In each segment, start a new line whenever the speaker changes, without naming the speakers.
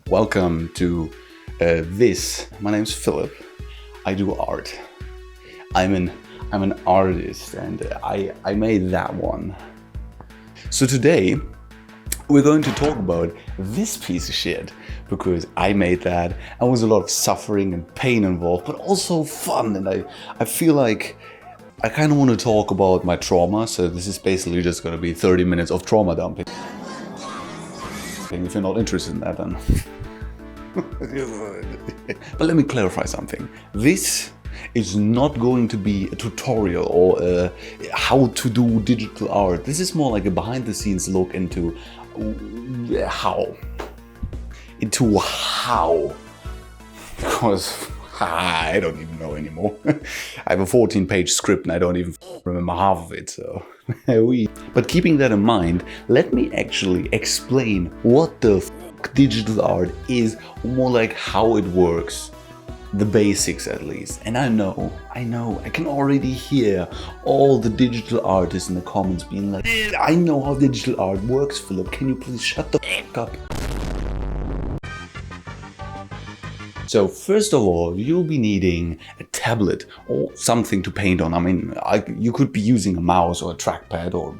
Welcome to this. My name's Philipp. I do art. I'm an artist, and I made that one. So today we're going to talk about this piece of shit because I made that. And was a lot of suffering and pain involved, but also fun. And I feel like I kind of want to talk about my trauma. So this is basically just going to be 30 minutes of trauma dumping. If you're not interested in that, then. But let me clarify something. This is not going to be a tutorial or how to do digital art. This is more like a behind-the-scenes look into how. Because I don't even know anymore. I have a 14-page script and I don't even remember half of it, so But keeping that in mind, let me actually explain what the digital art is, more like how it works. The basics at least. And I know, I can already hear all the digital artists in the comments being like, I know how digital art works, Philip, can you please shut the fuck up? So first of all, you'll be needing a tablet or something to paint on. I mean, you could be using a mouse or a trackpad or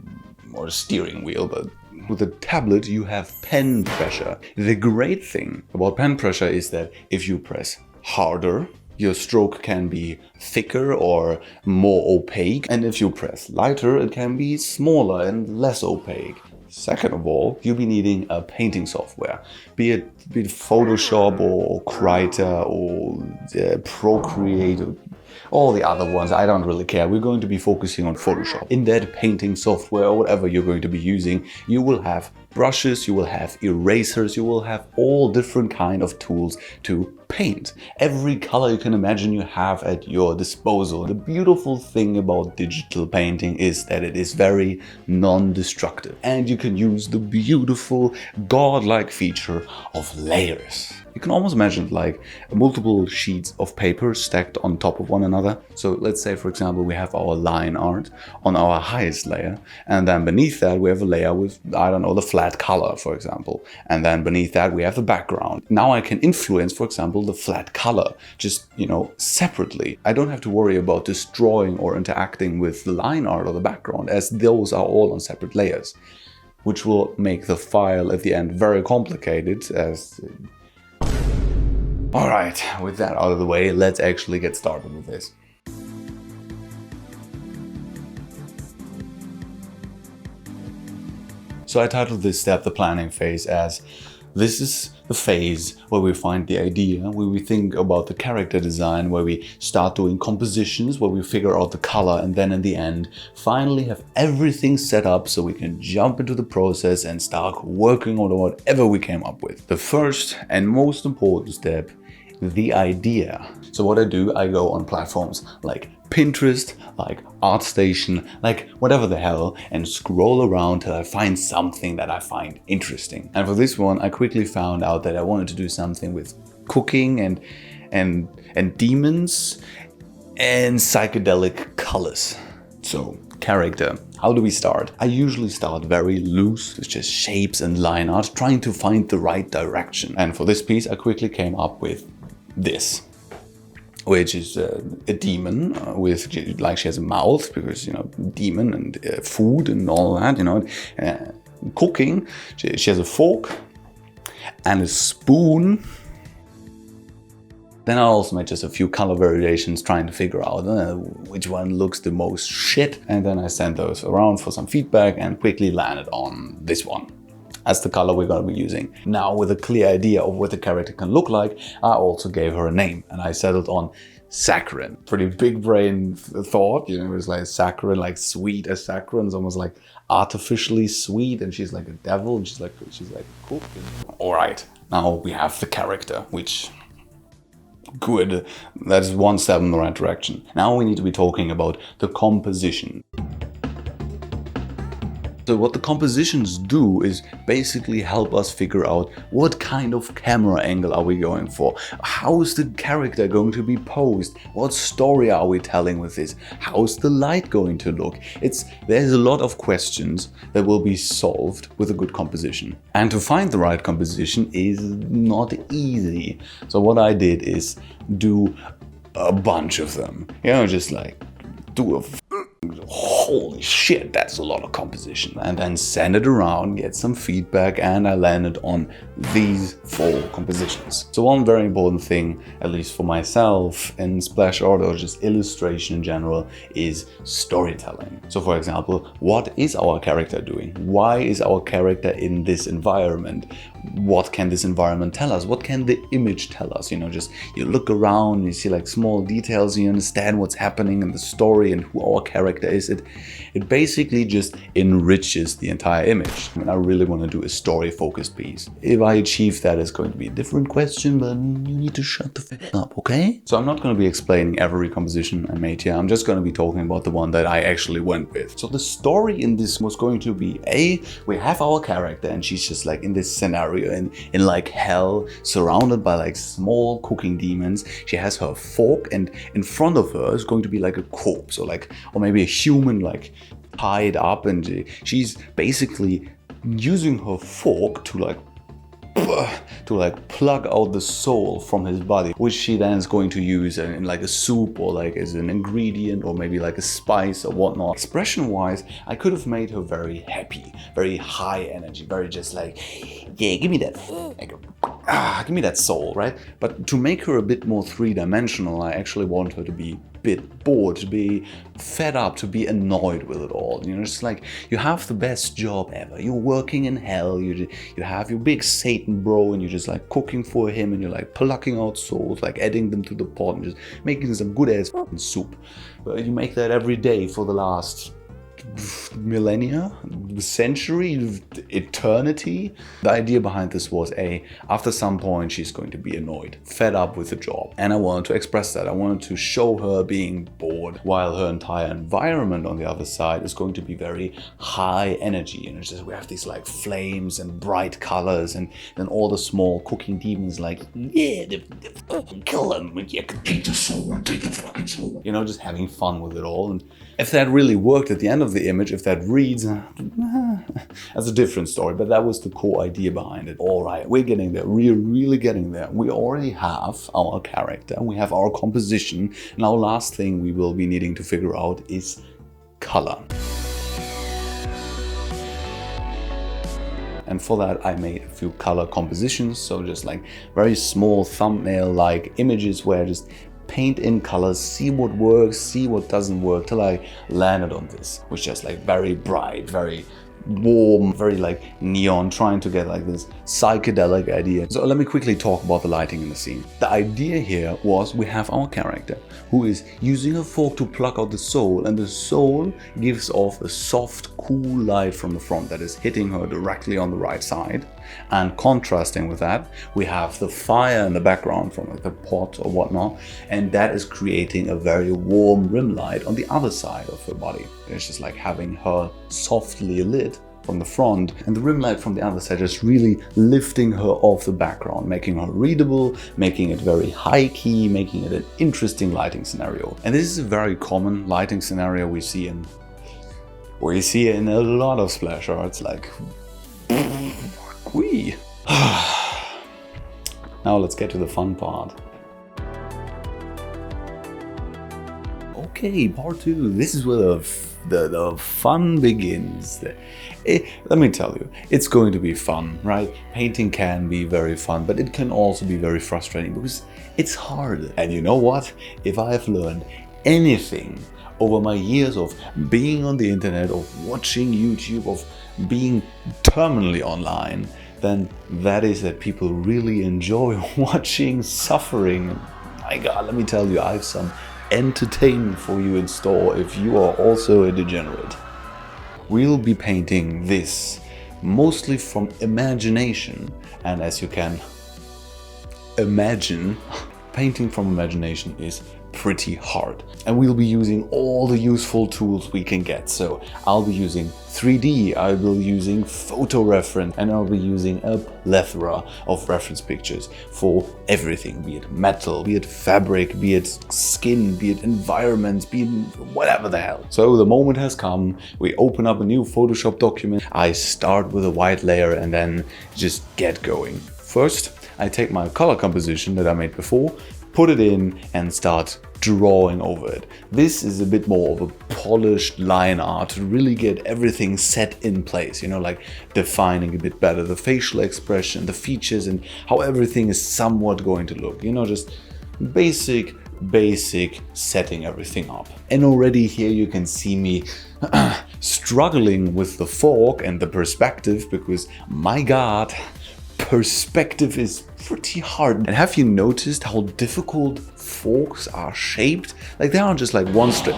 a steering wheel, but with a tablet you have pen pressure. The great thing about pen pressure is that if you press harder, your stroke can be thicker or more opaque, and if you press lighter, it can be smaller and less opaque. Second of all, you'll be needing a painting software, be it Photoshop or Krita or Procreate or all the other ones. I don't really care. We're going to be focusing on Photoshop. In that painting software or whatever you're going to be using, you will have brushes, you will have erasers, you will have all different kind of tools to paint. Every color you can imagine you have at your disposal. The beautiful thing about digital painting is that it is very non-destructive, and you can use the beautiful godlike feature of layers. You can almost imagine like multiple sheets of paper stacked on top of one another. So let's say, for example, we have our line art on our highest layer, and then beneath that we have a layer with, I don't know, the flat color, for example. And then beneath that we have the background. Now I can influence, for example, the flat color, just, separately. I don't have to worry about destroying or interacting with the line art or the background, as those are all on separate layers, which will make the file at the end very complicated as... Alright, with that out of the way, let's actually get started with this. So I titled this step the planning phase, as this is the phase where we find the idea, where we think about the character design, where we start doing compositions, where we figure out the color, and then in the end finally have everything set up so we can jump into the process and start working on whatever we came up with. The first and most important step, the idea. So what I do, I go on platforms like Pinterest, like ArtStation, like whatever the hell, and scroll around till I find something that I find interesting. And for this one, I quickly found out that I wanted to do something with cooking and demons and psychedelic colors. So character. How do we start? I usually start very loose, with just shapes and line art, trying to find the right direction. And for this piece, I quickly came up with this, which is a demon with, like, she has a mouth because, demon and food and all that, cooking. She has a fork and a spoon. Then I also made just a few color variations trying to figure out which one looks the most shit. And then I sent those around for some feedback and quickly landed on this one as the color we're going to be using. Now, with a clear idea of what the character can look like, I also gave her a name, and I settled on Saccharine. Pretty big brain thought, it was like saccharine, like sweet as saccharine. It's almost like artificially sweet, and she's like a devil, and she's like cool. All right, now we have the character, which... good, that is one step in the right direction. Now we need to be talking about the composition. So what the compositions do is basically help us figure out what kind of camera angle are we going for, how is the character going to be posed, what story are we telling with this, how's the light going to look. There's a lot of questions that will be solved with a good composition. And to find the right composition is not easy. So what I did is do a bunch of them, just like do a holy shit, that's a lot of composition, and then send it around, get some feedback, and I landed on these 4 compositions. So one very important thing, at least for myself in splash art or just illustration in general, is storytelling. So for example, what is our character doing? Why is our character in this environment? What can this environment tell us? What can the image tell us? Just you look around, you see like small details, you understand what's happening in the story and who our character is. It basically just enriches the entire image. I really want to do a story-focused piece. If I achieve that, it's going to be a different question, but you need to shut the f up, okay? So I'm not going to be explaining every composition I made here. I'm just going to be talking about the one that I actually went with. So the story in this was going to be, we have our character and she's just like in this scenario in like hell, surrounded by like small cooking demons. She has her fork and in front of her is going to be like a corpse or maybe a human like tied up, and she's basically using her fork to plug out the soul from his body, which she then is going to use in like a soup or like as an ingredient or maybe like a spice or whatnot. Expression wise, I could have made her very happy, very high energy, very just like, yeah, give me that, give me that soul, right? But to make her a bit more three-dimensional, I actually want her to be a bit bored, to be fed up, to be annoyed with it all. Just like, you have the best job ever, you're working in hell, you have your big Satan bro, and you're just like cooking for him, and you're like plucking out souls, like adding them to the pot and just making some good ass soup. But you make that every day for the last millennia, century, eternity. The idea behind this was after some point she's going to be annoyed, fed up with the job, and I wanted to express that. I wanted to show her being bored while her entire environment on the other side is going to be very high energy. Just we have these like flames and bright colors, and then all the small cooking demons like, yeah, kill them, yeah, take the soul, take the fucking soul. Just having fun with it all. And if that really worked at the end of the image, if that reads, that's a different story, but that was the core idea behind it. All right, we're getting there. We're really getting there. We already have our character, we have our composition. Now, last thing we will be needing to figure out is color. And for that, I made a few color compositions. So just like very small thumbnail-like images where I just paint in colors, see what works, see what doesn't work, till I landed on this, which is just like very bright, very warm, very like neon, trying to get like this psychedelic idea. So let me quickly talk about the lighting in the scene. The idea here was we have our character who is using a fork to pluck out the soul, and the soul gives off a soft, cool light from the front that is hitting her directly on the right side. And contrasting with that, we have the fire in the background from like the pot or whatnot, and that is creating a very warm rim light on the other side of her body. It's just like having her softly lit from the front, and the rim light from the other side just really lifting her off the background, making her readable, making it very high key, making it an interesting lighting scenario. And this is a very common lighting scenario we see in a lot of splash arts, like wee. Now let's get to the fun part. Okay, part 2. This is where the fun begins. Let me tell you, it's going to be fun, right? Painting can be very fun, but it can also be very frustrating because it's hard. And you know what? If I have learned anything over my years of being on the internet, of watching YouTube, of being terminally online, then that is that people really enjoy watching suffering. My God, let me tell you, I have some entertainment for you in store if you are also a degenerate. We'll be painting this mostly from imagination, and as you can imagine, painting from imagination is pretty hard. And we'll be using all the useful tools we can get. So I'll be using 3D, I will be using photo reference, and I'll be using a plethora of reference pictures for everything, be it metal, be it fabric, be it skin, be it environments, be it whatever the hell. So the moment has come, we open up a new Photoshop document, I start with a white layer and then just get going. First, I take my color composition that I made before, put it in and start drawing over it. This is a bit more of a polished line art to really get everything set in place, you know, like defining a bit better the facial expression, the features, and how everything is somewhat going to look, you know, just basic setting everything up. And already here you can see me struggling with the fork and the perspective, because my God, perspective is pretty hard. And have you noticed how difficult forks are shaped? Like they aren't just like one straight.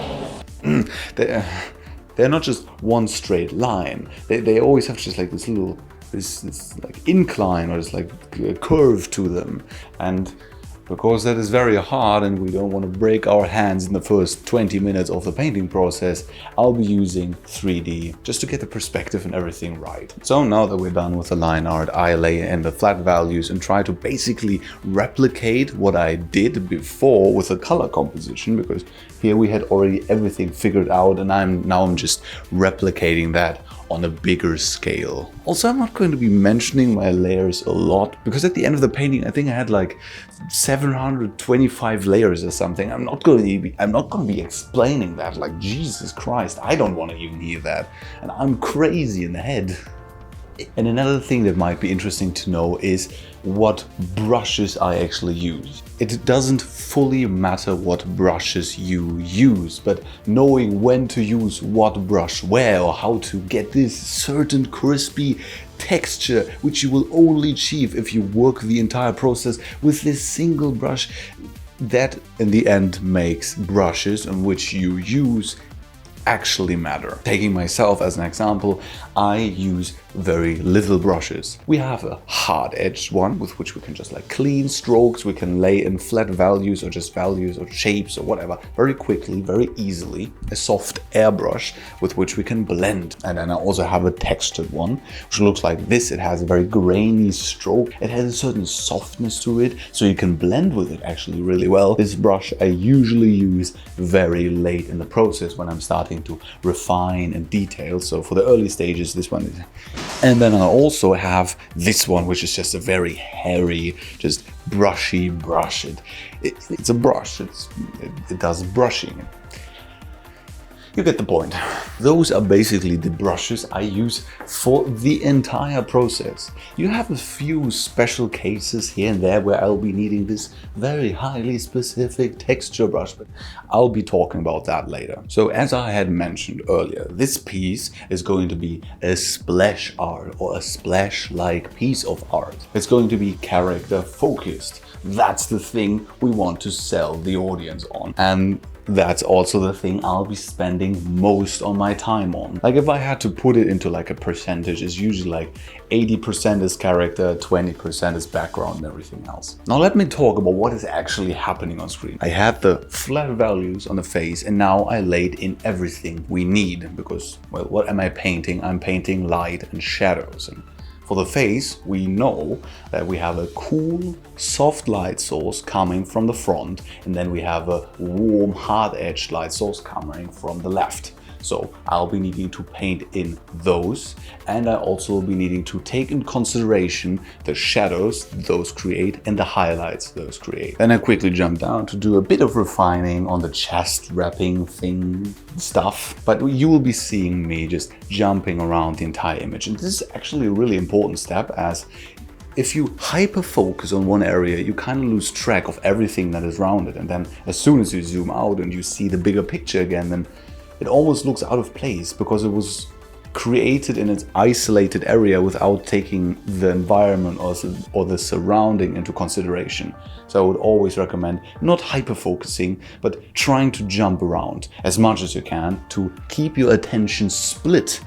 They're not just one straight line. They always have just like this little this like incline or just like a curve to them. And because that is very hard and we don't want to break our hands in the first 20 minutes of the painting process, I'll be using 3D just to get the perspective and everything right. So now that we're done with the line art, I lay in the flat values and try to basically replicate what I did before with the color composition, because here we had already everything figured out and I'm just replicating that on a bigger scale. Also, I'm not going to be mentioning my layers a lot, because at the end of the painting, I think I had like 725 layers or something. I'm not going to be explaining that. Like, Jesus Christ, I don't want to even hear that. And I'm crazy in the head. And another thing that might be interesting to know is what brushes I actually use. It doesn't fully matter what brushes you use, but knowing when to use what brush where, or how to get this certain crispy texture, which you will only achieve if you work the entire process with this single brush, that in the end makes brushes on which you use actually matter. Taking myself as an example, I use very little brushes. We have a hard-edged one with which we can just like clean strokes, we can lay in flat values or just values or shapes or whatever very quickly, very easily. A soft airbrush with which we can blend. And then I also have a textured one, which looks like this. It has a very grainy stroke. It has a certain softness to it, so you can blend with it actually really well. This brush I usually use very late in the process when I'm starting to refine and detail. So for the early stages, this one is. And then I also have this one, which is just a very hairy, just brushy brush. It's a brush. It does brushing. You get the point. Those are basically the brushes I use for the entire process. You have a few special cases here and there where I'll be needing this very highly specific texture brush, but I'll be talking about that later. So as I had mentioned earlier, this piece is going to be a splash art or a splash-like piece of art. It's going to be character focused. That's the thing we want to sell the audience on. And that's also the thing I'll be spending most of my time on. Like if I had to put it into like a percentage, it's usually like 80% is character, 20% is background and everything else. Now let me talk about what is actually happening on screen. I had the flat values on the face and now I laid in everything we need because, well, what am I painting? I'm painting light and shadows. And for the face, we know that we have a cool, soft light source coming from the front, and then we have a warm, hard-edged light source coming from the left. So I'll be needing to paint in those, and I also will be needing to take in consideration the shadows those create and the highlights those create. Then I quickly jump down to do a bit of refining on the chest wrapping thing stuff, but you will be seeing me just jumping around the entire image. And this is actually a really important step, as if you hyper focus on one area, you kind of lose track of everything that is around it. And then as soon as you zoom out and you see the bigger picture again, then it almost looks out of place because it was created in its isolated area without taking the environment or the surrounding into consideration. So I would always recommend not hyper-focusing, but trying to jump around as much as you can to keep your attention split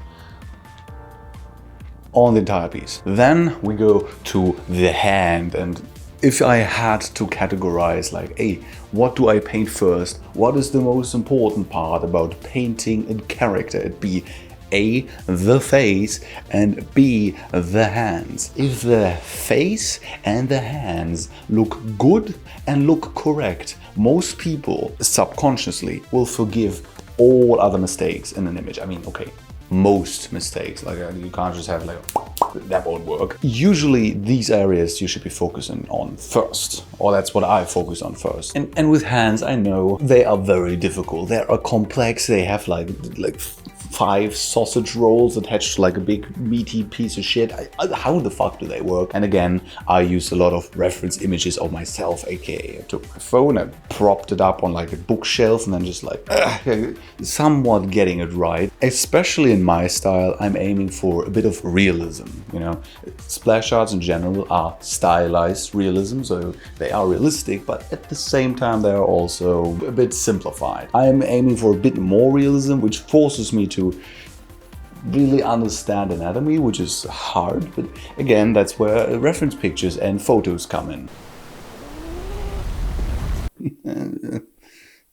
on the entire piece. Then we go to the hand, and If I had to categorize like, hey, what do I paint first? What is the most important part about painting a character? It'd be A, the face, and B, the hands. If the face and the hands look good and look correct, most people subconsciously will forgive all other mistakes in an image. I mean, okay, most mistakes, like you can't just have like, that won't work. Usually these areas you should be focusing on first, or that's what I focus on first. And with hands, I know they are very difficult. They are complex. They have like 5 sausage rolls attached to like a big meaty piece of shit. How the fuck do they work? And again, I use a lot of reference images of myself, aka I took my phone, I propped it up on like a bookshelf and then just like somewhat getting it right. Especially in my style, I'm aiming for a bit of realism, you know. Splash arts in general are stylized realism, so they are realistic, but at the same time they are also a bit simplified. I'm aiming for a bit more realism, which forces me to really understand anatomy, which is hard, but again, that's where reference pictures and photos come in.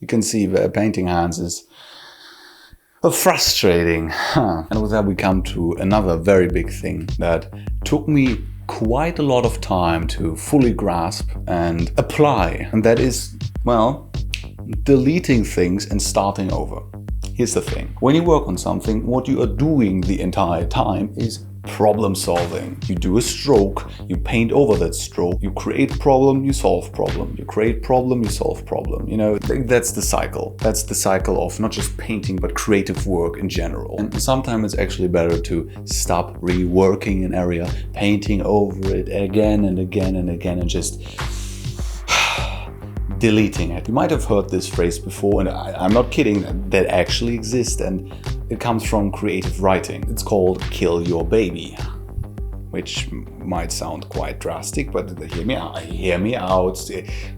You can see that painting hands is frustrating. And with that we come to another very big thing that took me quite a lot of time to fully grasp and apply, and that is, well, deleting things and starting over. Here's the thing. When you work on something, what you are doing the entire time is problem solving. You do a stroke, you paint over that stroke, you create problem, you solve problem, you create problem, you solve problem. You know, that's the cycle. That's the cycle of not just painting, but creative work in general. And sometimes it's actually better to stop reworking an area, painting over it again and again and again, and just deleting it. You might have heard this phrase before, and I'm not kidding, that actually exists, and it comes from creative writing. It's called kill your baby, which might sound quite drastic, but hear me out.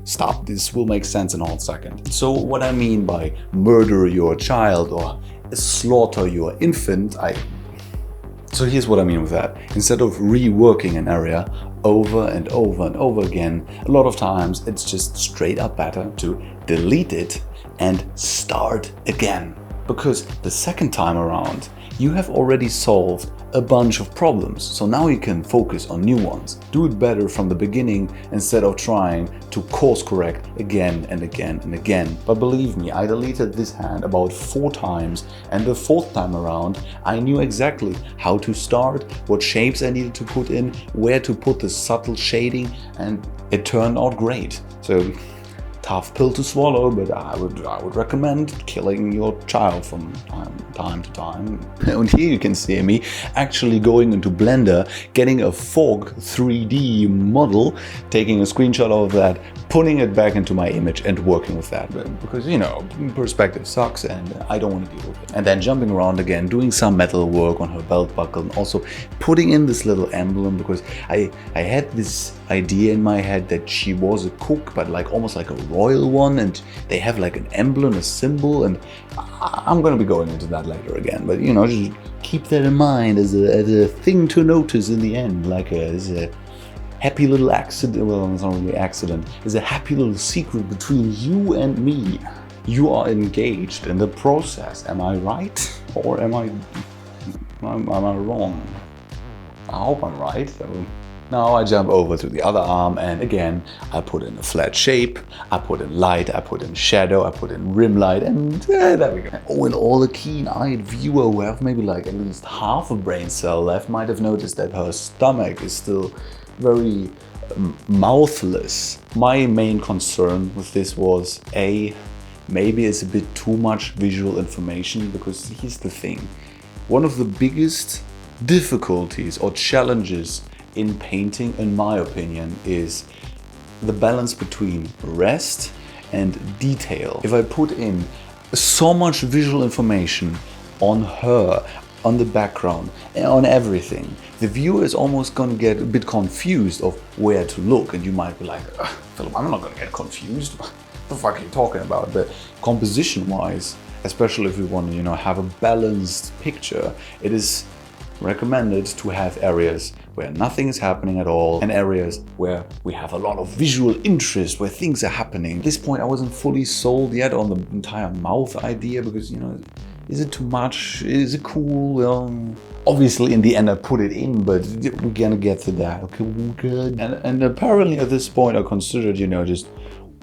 Stop, this will make sense in a hot second. So what I mean by murder your child or slaughter your infant, so here's what I mean with that. Instead of reworking an area over and over and over again, a lot of times it's just straight up better to delete it and start again. Because the second time around, you have already solved a bunch of problems, so now you can focus on new ones. Do it better from the beginning instead of trying to course correct again and again and again. But believe me, I deleted this hand about 4 times, and the 4th time around I knew exactly how to start, what shapes I needed to put in, where to put the subtle shading, and it turned out great. So tough pill to swallow, but I would recommend killing your child from time to time. And here you can see me actually going into Blender, getting a fog 3D model, taking a screenshot of that, putting it back into my image and working with that. Because, you know, perspective sucks and I don't want to deal with it. And then jumping around again, doing some metal work on her belt buckle, and also putting in this little emblem, because I had this idea in my head that she was a cook, but like almost like a royal one, and they have like an emblem, a symbol, and I'm gonna be going into that later again, but you know, just keep that in mind as a thing to notice in the end, like as a happy little accident. Well, it's not really accident, it's a happy little secret between you and me. You are engaged in the process. Am I right, or am I wrong? I hope I'm right. So now I jump over to the other arm, and again I put in a flat shape, I put in light, I put in shadow, I put in rim light, and there we go. Oh, and all the keen-eyed viewer who have maybe like at least half a brain cell left might have noticed that her stomach is still very mouthless. My main concern with this was maybe it's a bit too much visual information, because here's the thing. One of the biggest difficulties or challenges in painting, in my opinion, is the balance between rest and detail. If I put in so much visual information on her, on the background, and on everything, the viewer is almost gonna get a bit confused of where to look, and you might be like, Philip, I'm not gonna get confused. What the fuck are you talking about? But composition-wise, especially if you want to, you know, have a balanced picture, it is recommended to have areas where nothing is happening at all, and areas where we have a lot of visual interest, where things are happening. At this point, I wasn't fully sold yet on the entire mouth idea because, you know, is it too much? Is it cool? Well, obviously, in the end, I put it in, but we're gonna get to that. Okay, good. And apparently, at this point, I considered, you know, just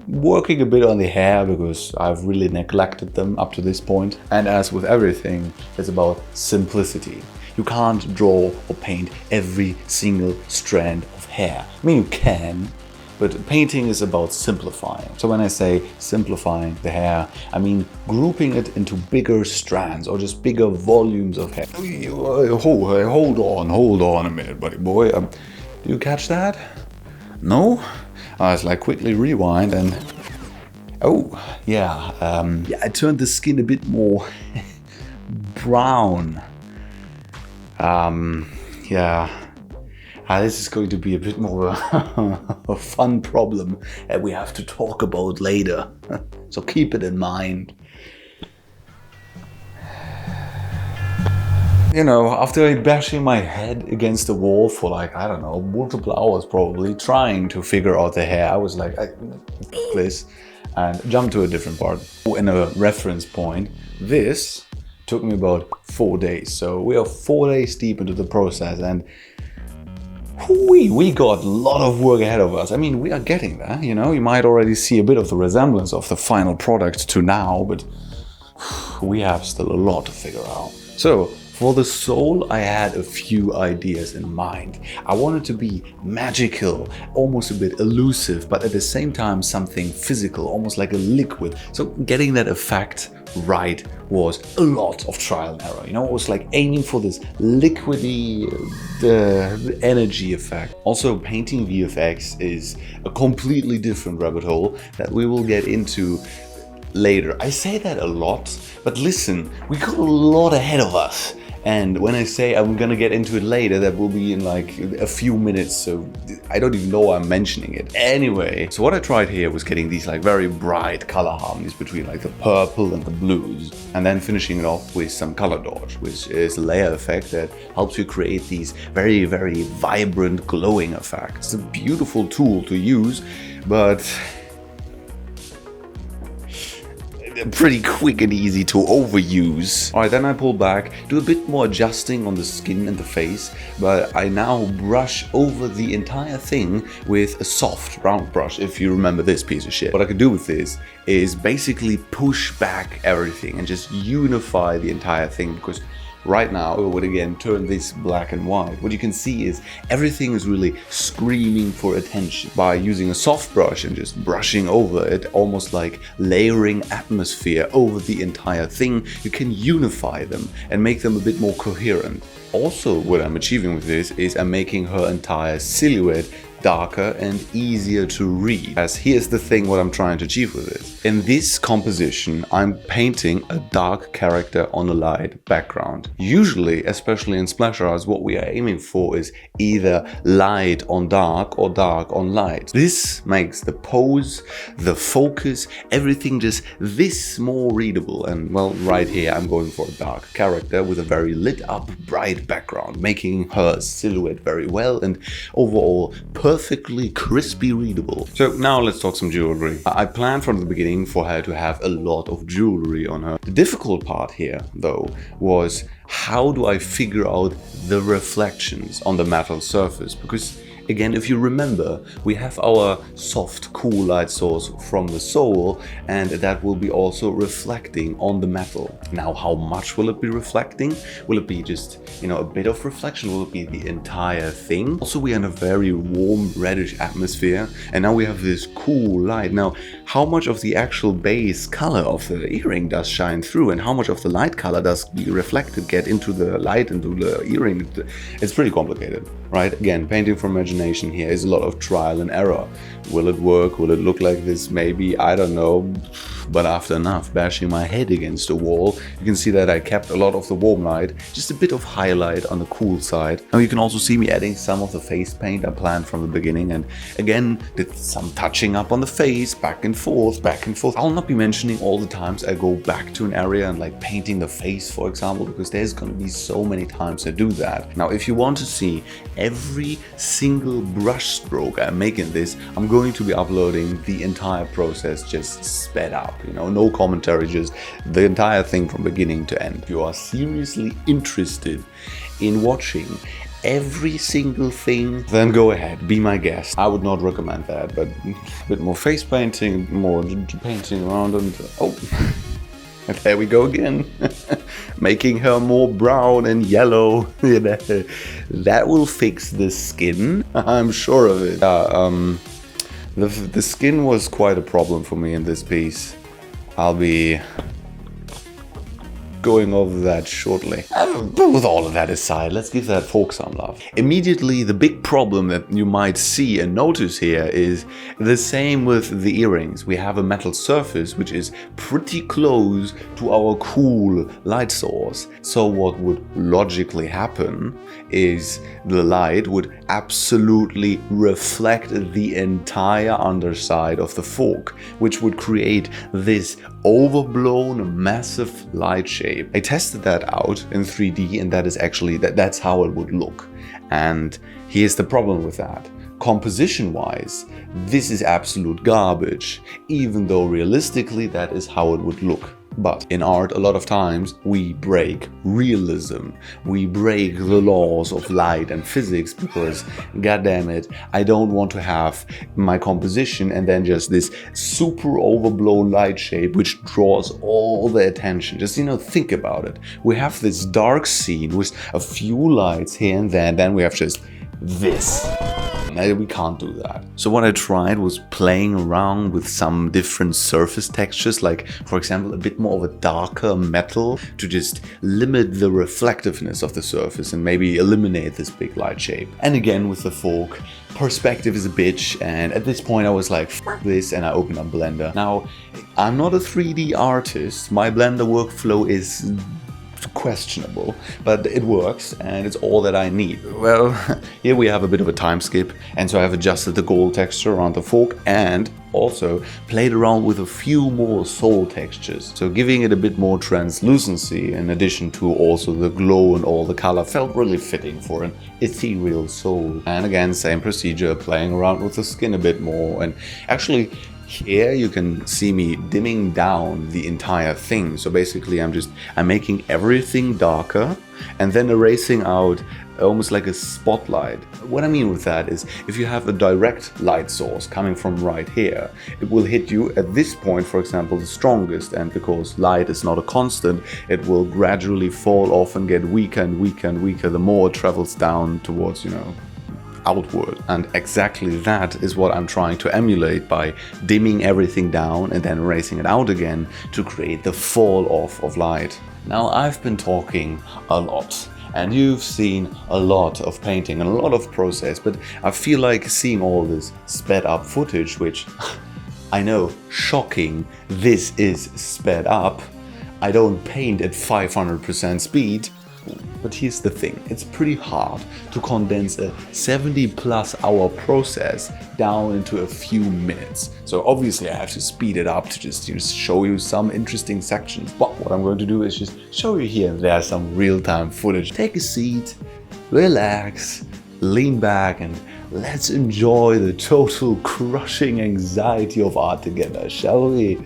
working a bit on the hair because I've really neglected them up to this point. And as with everything, it's about simplicity. You can't draw or paint every single strand of hair. I mean, you can, but painting is about simplifying. So when I say simplifying the hair, I mean grouping it into bigger strands or just bigger volumes of hair. Hold on a minute, buddy boy. Do you catch that? No? It's like quickly rewind and I turned the skin a bit more brown. This is going to be a bit more a fun problem that we have to talk about later. So keep it in mind. You know, after bashing my head against the wall for like, I don't know, multiple hours probably, trying to figure out the hair, I was like, this, and jumped to a different part. In a reference point, this took me about 4 days. So we are 4 days deep into the process, and we got a lot of work ahead of us. I mean, we are getting there, you know. You might already see a bit of the resemblance of the final product to now, but we have still a lot to figure out. So, for the soul, I had a few ideas in mind. I wanted to be magical, almost a bit elusive, but at the same time something physical, almost like a liquid. So getting that effect right was a lot of trial and error. You know, it was like aiming for this liquidy energy effect. Also, painting VFX is a completely different rabbit hole that we will get into later. I say that a lot, but listen, we got a lot ahead of us. And when I say I'm gonna get into it later, that will be in like a few minutes, so I don't even know why I'm mentioning it. Anyway, so what I tried here was getting these like very bright color harmonies between like the purple and the blues, and then finishing it off with some color dodge, which is a layer effect that helps you create these very, very vibrant glowing effects. It's a beautiful tool to use, but pretty quick and easy to overuse. Alright, then I pull back, do a bit more adjusting on the skin and the face, but I now brush over the entire thing with a soft round brush, if you remember this piece of shit. What I can do with this is basically push back everything and just unify the entire thing, because right now, I would again turn this black and white. What you can see is everything is really screaming for attention. By using a soft brush and just brushing over it, almost like layering atmosphere over the entire thing, you can unify them and make them a bit more coherent. Also, what I'm achieving with this is I'm making her entire silhouette darker and easier to read. As here's the thing what I'm trying to achieve with it. In this composition, I'm painting a dark character on a light background. Usually, especially in splash arts, what we are aiming for is either light on dark or dark on light. This makes the pose, the focus, everything just this more readable. And well, right here, I'm going for a dark character with a very lit up, bright background, making her silhouette very well and overall perfectly crispy readable. So now let's talk some jewelry. I planned from the beginning for her to have a lot of jewelry on her. The difficult part here, though, was how do I figure out the reflections on the metal surface? Because again, if you remember, we have our soft, cool light source from the soul, and that will be also reflecting on the metal. Now, how much will it be reflecting? Will it be just, you know, a bit of reflection? Will it be the entire thing? Also, we are in a very warm, reddish atmosphere, and now we have this cool light. Now, how much of the actual base color of the earring does shine through, and how much of the light color does be reflected, get into the light, into the earring? It's pretty complicated, right? Again, painting from imagination. combination here is a lot of trial and error. Will it work? Will it look like this? Maybe, I don't know. But after enough bashing my head against the wall, you can see that I kept a lot of the warm light, just a bit of highlight on the cool side. Now you can also see me adding some of the face paint I planned from the beginning, and again did some touching up on the face, back and forth, back and forth. I'll not be mentioning all the times I go back to an area and like painting the face, for example, because there's gonna be so many times I do that. Now if you want to see every single brush stroke I make in this, I'm going to be uploading the entire process just sped up. You know, no commentary, just the entire thing from beginning to end. If you are seriously interested in watching every single thing, then go ahead, be my guest. I would not recommend that, but a bit more face painting, more painting around, and oh, and there we go again. Making her more brown and yellow. That will fix the skin, I'm sure of it. The skin was quite a problem for me in this piece. I'll be going over that shortly. But with all of that aside, let's give that fork some love. Immediately, the big problem that you might see and notice here is the same with the earrings. We have a metal surface which is pretty close to our cool light source. So what would logically happen is the light would absolutely reflect the entire underside of the fork, which would create this overblown massive light shape. I tested that out in 3D, and that is actually that's how it would look. And here's the problem with that. Composition wise, this is absolute garbage, even though realistically that is how it would look. But in art, a lot of times we break realism. We break the laws of light and physics because, goddammit, I don't want to have my composition and then just this super overblown light shape which draws all the attention. Just, you know, think about it. We have this dark scene with a few lights here and there, and then we have just this. We can't do that. So what I tried was playing around with some different surface textures, like for example a bit more of a darker metal to just limit the reflectiveness of the surface and maybe eliminate this big light shape. And again with the fork, perspective is a bitch, and at this point I was like, fuck this, and I opened up Blender. Now, I'm not a 3D artist, my Blender workflow is questionable, but it works and it's all that I need. Well, here we have a bit of a time skip, and so I've adjusted the gold texture around the fork and also played around with a few more soul textures, so giving it a bit more translucency in addition to also the glow and all the color felt really fitting for an ethereal soul. And again, same procedure, playing around with the skin a bit more, and actually here you can see me dimming down the entire thing. So basically I'm making everything darker and then erasing out almost like a spotlight. What I mean with that is if you have a direct light source coming from right here, it will hit you at this point, for example, the strongest, and because light is not a constant, it will gradually fall off and get weaker and weaker and weaker the more it travels down towards, you know, outward. And exactly that is what I'm trying to emulate by dimming everything down and then erasing it out again to create the fall off of light. Now, I've been talking a lot and you've seen a lot of painting and a lot of process, but I feel like seeing all this sped up footage, which I know, shocking, this is sped up. I don't paint at 500% speed. But here's the thing, it's pretty hard to condense a 70+ hour process down into a few minutes. So obviously I have to speed it up to just show you some interesting sections. But what I'm going to do is just show you here and there some real-time footage. Take a seat, relax, lean back, and let's enjoy the total crushing anxiety of art together, shall we?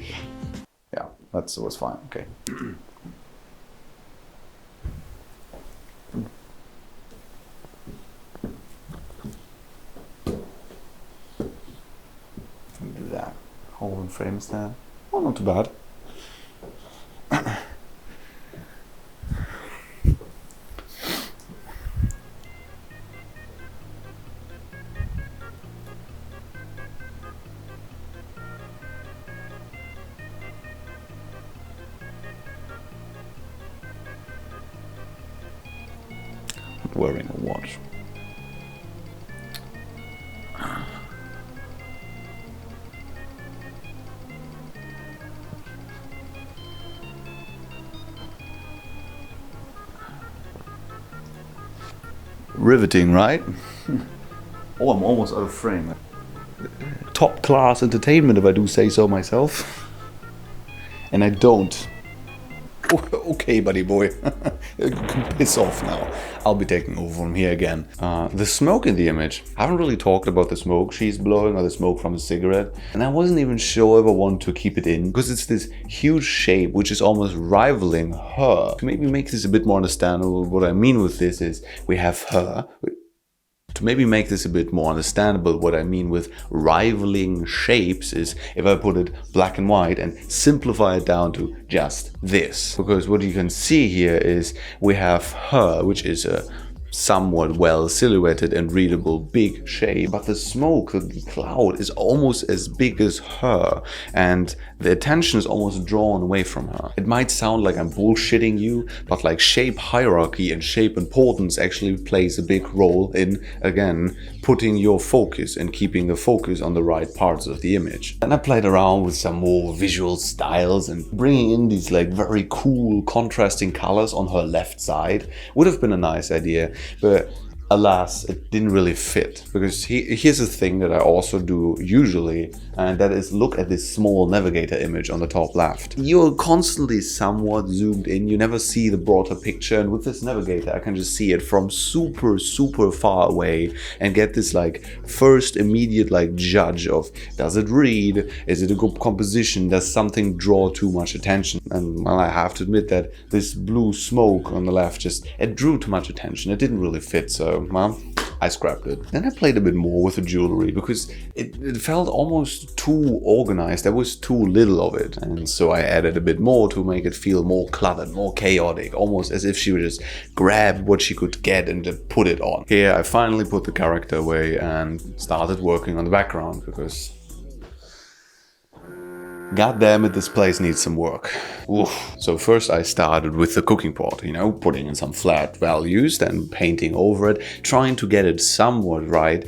Yeah, that was fine, okay. That whole in frames there. Oh, not too bad. Wearing a watch. Riveting, right? Oh, I'm almost out of frame. Top class entertainment, if I do say so myself. And I don't. Okay, buddy boy. You can piss off now. I'll be taking over from here again. The smoke in the image. I haven't really talked about the smoke she's blowing or the smoke from a cigarette. And I wasn't even sure if I want to keep it in because it's this huge shape which is almost rivaling her. To maybe make this a bit more understandable, what I mean with this is we have her. To maybe make this a bit more understandable, what I mean with rivaling shapes is if I put it black and white and simplify it down to just this. Because what you can see here is we have her, which is a somewhat well silhouetted and readable big shape, but the smoke, the cloud is almost as big as her and the attention is almost drawn away from her. It might sound like I'm bullshitting you, but like shape hierarchy and shape importance actually plays a big role in, again, putting your focus and keeping the focus on the right parts of the image. Then I played around with some more visual styles and bringing in these like very cool contrasting colors on her left side would have been a nice idea. But alas, it didn't really fit, because here's a thing that I also do usually, and that is look at this small navigator image on the top left. You're constantly somewhat zoomed in, you never see the broader picture, and with this navigator I can just see it from super far away and get this like first immediate like judge of, does it read, is it a good composition, does something draw too much attention? And well, I have to admit that this blue smoke on the left it drew too much attention, it didn't really fit, so well, I scrapped it. Then I played a bit more with the jewelry because it felt almost too organized. There was too little of it. And so I added a bit more to make it feel more cluttered, more chaotic, almost as if she would just grab what she could get and just put it on. Here I finally put the character away and started working on the background because God damn it, this place needs some work. Oof. So first I started with the cooking pot, putting in some flat values, then painting over it, trying to get it somewhat right.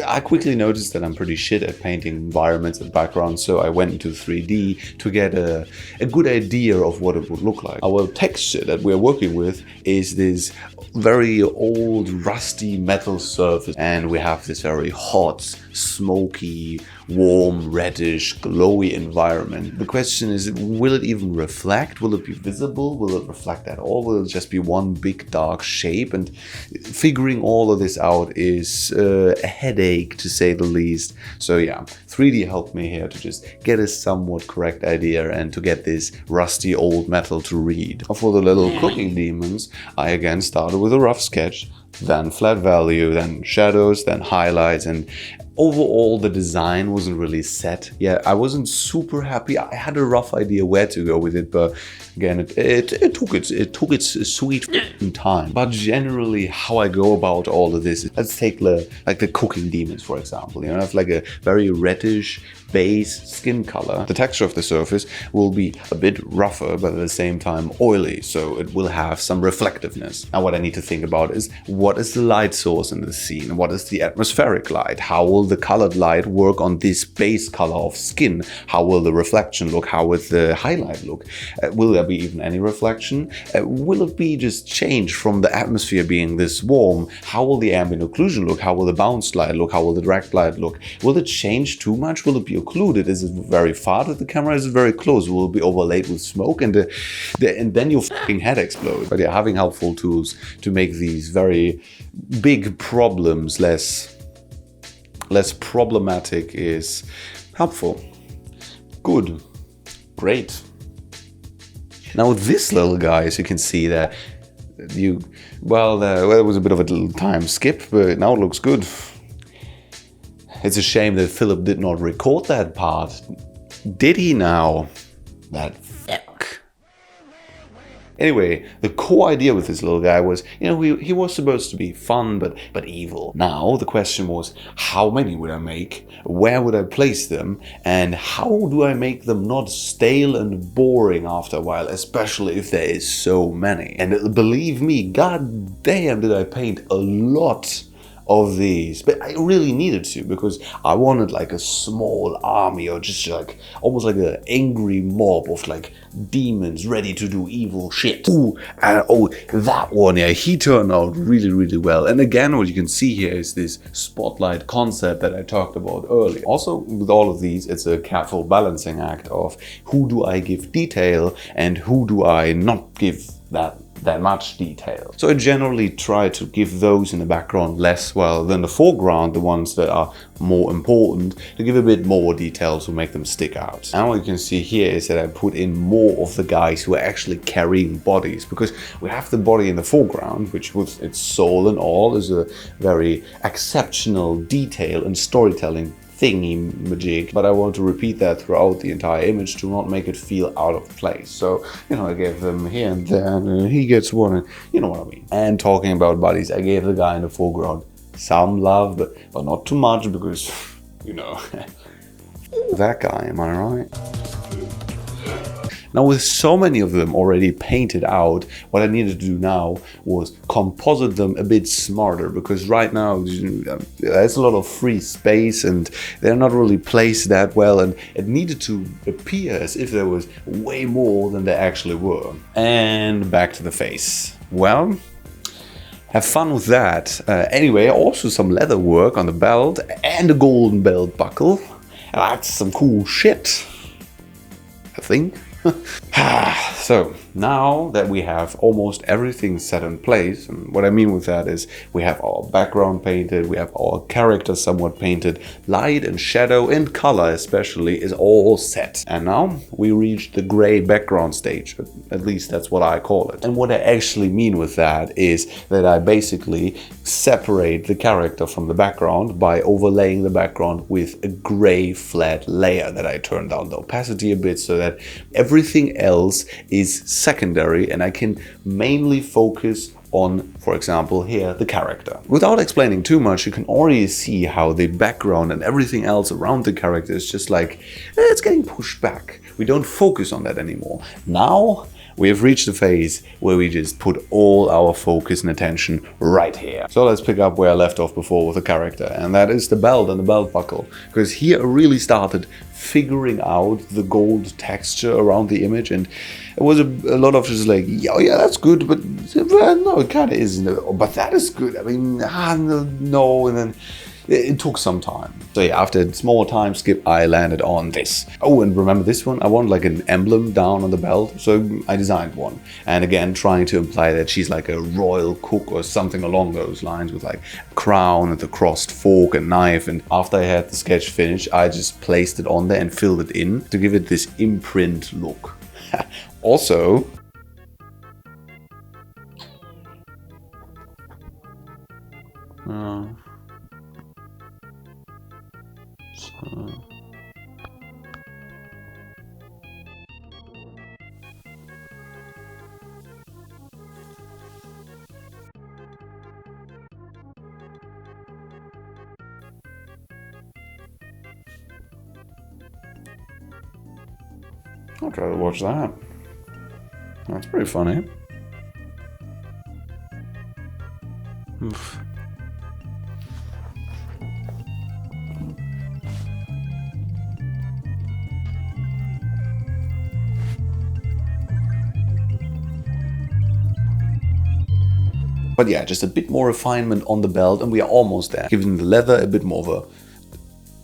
I quickly noticed that I'm pretty shit at painting environments and backgrounds, so I went into 3D to get a good idea of what it would look like. Our texture that we're working with is this very old, rusty metal surface, and we have this very hot, smoky, warm, reddish, glowy environment. The question is, will it even reflect? Will it be visible? Will it reflect at all? Will it just be one big dark shape? And figuring all of this out is a headache, to say the least. So yeah, 3D helped me here to just get a somewhat correct idea and to get this rusty old metal to read. For the little cooking demons, I again started with a rough sketch, then flat value, then shadows, then highlights, and overall the design wasn't really set. Yeah, I wasn't super happy. I had a rough idea where to go with it, but again, it took its sweet time. But generally, how I go about all of this, let's take the cooking demons, for example. I have like a very reddish base skin color. The texture of the surface will be a bit rougher, but at the same time oily, so it will have some reflectiveness. Now what I need to think about is, what is the light source in the scene? What is the atmospheric light? How will the colored light work on this base color of skin? How will the reflection look? How will the highlight look? Will there be even any reflection? Will it be just changed from the atmosphere being this warm? How will the ambient occlusion look? How will the bounced light look? How will the direct light look? Will it change too much? Will it be occluded? Is it very far to the camera? Is it very close? Will it be overlaid with smoke? And then your fucking head explodes. But yeah, having helpful tools to make these very big problems less problematic is helpful. Good. Great. Now with this little guy, as you can see there, there was a bit of a little time skip, but now it looks good. It's a shame that Philipp did not record that part. Did he now? That fuck. Anyway, the core idea with this little guy was, he was supposed to be fun, but evil. Now, the question was, how many would I make? Where would I place them? And how do I make them not stale and boring after a while, especially if there is so many? And believe me, god damn did I paint a lot of these, but I really needed to because I wanted like a small army, or just like almost like an angry mob of like demons ready to do evil shit. Ooh, oh, that one, yeah, he turned out really, really well. And again, what you can see here is this spotlight concept that I talked about earlier. Also, with all of these, it's a careful balancing act of who do I give detail and who do I not give that much detail. So I generally try to give those in the background less well than the foreground, the ones that are more important, to give a bit more detail to make them stick out. And what you can see here is that I put in more of the guys who are actually carrying bodies, because we have the body in the foreground, which with its soul and all is a very exceptional detail and storytelling thingy magic, but I want to repeat that throughout the entire image to not make it feel out of place. So, you know, I gave them here and there, and he gets one, and you know what I mean. And talking about bodies, I gave the guy in the foreground some love, but not too much, because, you know, that guy, am I right? Now, with so many of them already painted out, what I needed to do now was composite them a bit smarter, because right now there's a lot of free space and they're not really placed that well, and it needed to appear as if there was way more than there actually were. And back to the face. Well, have fun with that. Anyway, also some leather work on the belt and a golden belt buckle. That's some cool shit, I think. So now that we have almost everything set in place, and what I mean with that is we have our background painted, we have our character somewhat painted, light and shadow and color especially is all set. And now we reach the gray background stage, at least that's what I call it. And what I actually mean with that is that I basically separate the character from the background by overlaying the background with a gray flat layer that I turn down the opacity a bit so that everything else is secondary and I can mainly focus on, for example, here, the character. Without explaining too much, you can already see how the background and everything else around the character is just like, it's getting pushed back. We don't focus on that anymore. Now, we have reached the phase where we just put all our focus and attention right here. So let's pick up where I left off before with the character, and that is the belt and the belt buckle. Because here I really started figuring out the gold texture around the image, and it was a lot of just like, yeah, that's good, but no, it kind of isn't. But that is good. I mean, no, and then it took some time. So yeah, after a small time skip, I landed on this. Oh, and remember this one? I wanted like an emblem down on the belt, so I designed one. And again, trying to imply that she's like a royal cook or something along those lines, with like a crown and the crossed fork and knife. And after I had the sketch finished, I just placed it on there and filled it in to give it this imprint look. Also, I'll try to watch that. That's pretty funny. Oof. But yeah, just a bit more refinement on the belt and we are almost there. Giving the leather a bit more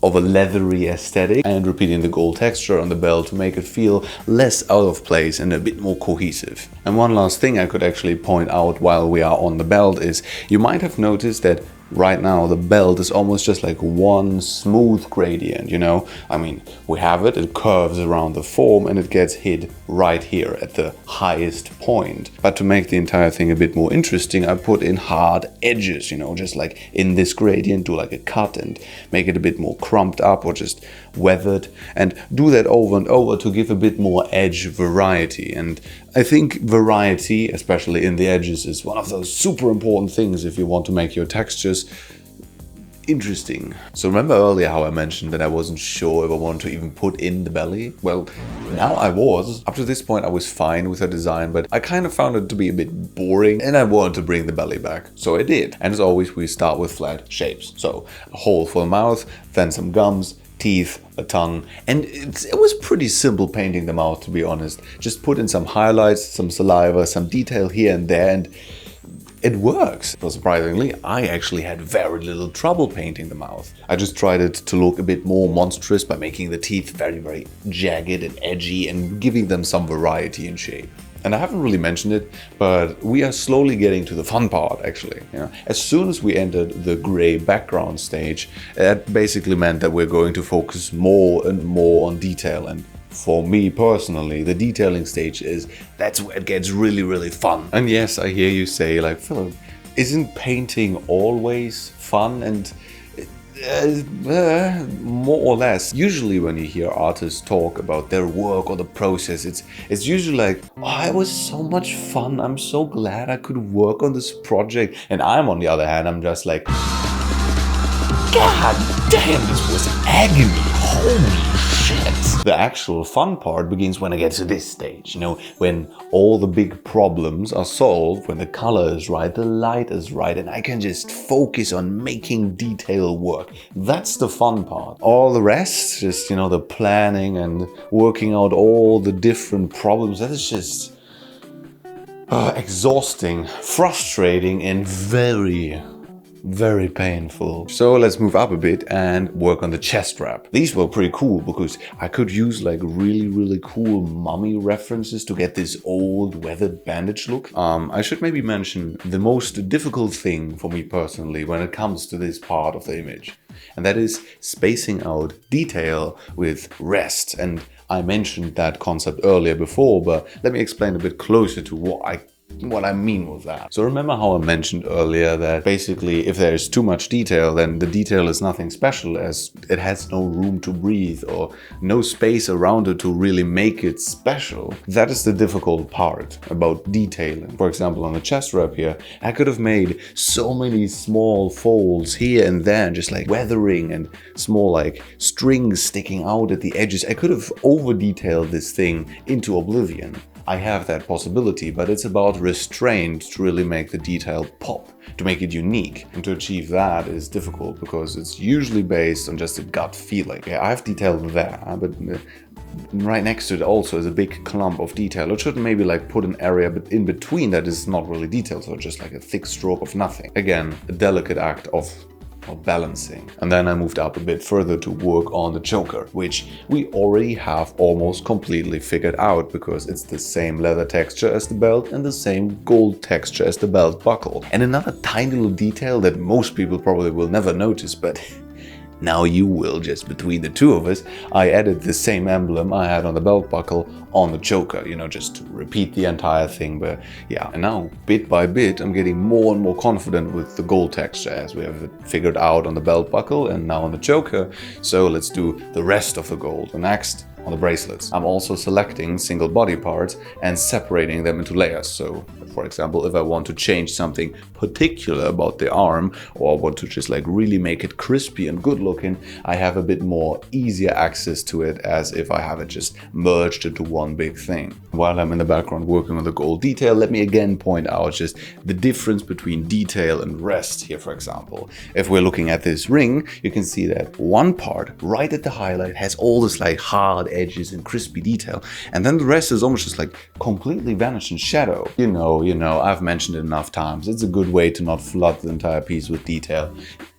of a leathery aesthetic and repeating the gold texture on the belt to make it feel less out of place and a bit more cohesive. And one last thing I could actually point out while we are on the belt is you might have noticed that right now the belt is almost just like one smooth gradient, you know? I mean, we have it, it curves around the form and it gets hit right here at the highest point. But to make the entire thing a bit more interesting, I put in hard edges, you know, just like in this gradient, do like a cut and make it a bit more crumped up or just weathered, and do that over and over to give a bit more edge variety. And I think variety, especially in the edges, is one of those super important things if you want to make your textures interesting. So remember earlier how I mentioned that I wasn't sure if I wanted to even put in the belly? Well, now I was. Up to this point I was fine with the design, but I kind of found it to be a bit boring and I wanted to bring the belly back. So I did. And as always, we start with flat shapes. So a hole for the mouth, then some gums, teeth, a tongue, and it was pretty simple painting the mouth, to be honest. Just put in some highlights, some saliva, some detail here and there, and it works. But surprisingly, I actually had very little trouble painting the mouth. I just tried it to look a bit more monstrous by making the teeth very, very jagged and edgy and giving them some variety in shape. And I haven't really mentioned it, but we are slowly getting to the fun part, actually. As soon as we entered the gray background stage, that basically meant that we're going to focus more and more on detail. And for me personally, the detailing stage that's where it gets really, really fun. And yes, I hear you say, like, Philip, isn't painting always fun? And more or less. Usually when you hear artists talk about their work or the process, it's usually like, oh, it was so much fun, I'm so glad I could work on this project. And I'm, on the other hand, I'm just like, God damn, this was agony, holy shit. The actual fun part begins when I get to this stage, when all the big problems are solved, when the color is right, the light is right, and I can just focus on making detail work. That's the fun part. All the rest, just, the planning and working out all the different problems, that is just exhausting, frustrating, and very, very painful. So let's move up a bit and work on the chest wrap. These were pretty cool because I could use like really, really cool mummy references to get this old weathered bandage look. I should maybe mention the most difficult thing for me personally when it comes to this part of the image. And that is spacing out detail with rest. And I mentioned that concept earlier before, but let me explain a bit closer to what I mean with that. So remember how I mentioned earlier that basically if there is too much detail, then the detail is nothing special, as it has no room to breathe or no space around it to really make it special. That is the difficult part about detailing. For example, on the chest wrap here, I could have made so many small folds here and there, and just like weathering and small like strings sticking out at the edges. I could have over detailed this thing into oblivion. I have that possibility, but it's about restraint to really make the detail pop, to make it unique. And to achieve that is difficult because it's usually based on just a gut feeling. Yeah, I've detailed there, but right next to it also is a big clump of detail. It should maybe like put an area in between that is not really detailed, so just like a thick stroke of nothing. Again, a delicate act of balancing. And then I moved up a bit further to work on the choker, which we already have almost completely figured out because it's the same leather texture as the belt and the same gold texture as the belt buckle. And another tiny little detail that most people probably will never notice, but now you will, just between the two of us, I added the same emblem I had on the belt buckle on the choker, just to repeat the entire thing. But yeah, and now bit by bit I'm getting more and more confident with the gold texture as we have it figured out on the belt buckle and now on the choker. So let's do the rest of the gold. And next, on the bracelets, I'm also selecting single body parts and separating them into layers. So for example, if I want to change something particular about the arm, or want to just like really make it crispy and good looking, I have a bit more easier access to it as if I have it just merged into one big thing. While I'm in the background working on the gold detail, let me again point out just the difference between detail and rest here. For example, if we're looking at this ring, you can see that one part right at the highlight has all this like hard edges and crispy detail, and then the rest is almost just like completely vanished in shadow. I've mentioned it enough times. It's a good way to not flood the entire piece with detail.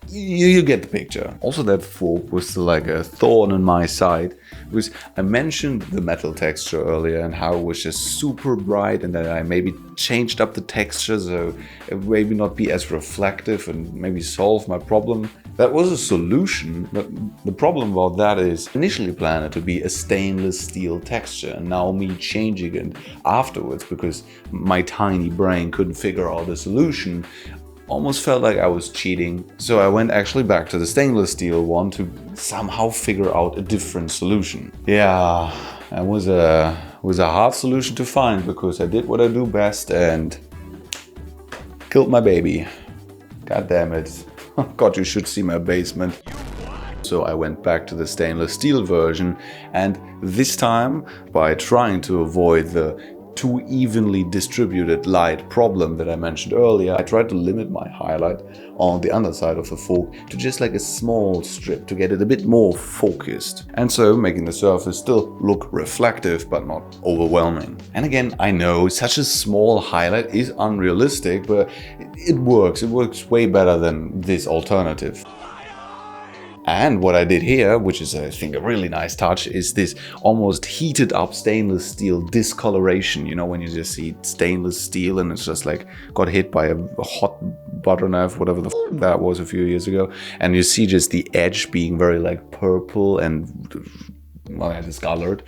You get the picture. Also, that fork was like a thorn in my side, because I mentioned the metal texture earlier and how it was just super bright, and that I maybe changed up the texture so it would maybe not be as reflective and maybe solve my problem. That was a solution, but the problem about that is initially planned it to be a stainless steel texture, and now me changing it afterwards because my tiny brain couldn't figure out a solution almost felt like I was cheating. So I went actually back to the stainless steel one to somehow figure out a different solution. Yeah, it was a hard solution to find because I did what I do best and killed my baby. God damn it. God, you should see my basement. So I went back to the stainless steel version, and this time, by trying to avoid the too evenly distributed light problem that I mentioned earlier, I tried to limit my highlight on the underside of the fork to just like a small strip to get it a bit more focused, and so making the surface still look reflective but not overwhelming. And again, I know such a small highlight is unrealistic, but it works way better than this alternative. And what I did here, which is I think a really nice touch, is this almost heated up stainless steel discoloration. You know, when you just see stainless steel and it's just like got hit by a hot butter knife, whatever the f that was a few years ago. And you see just the edge being very like purple and, well, discolored.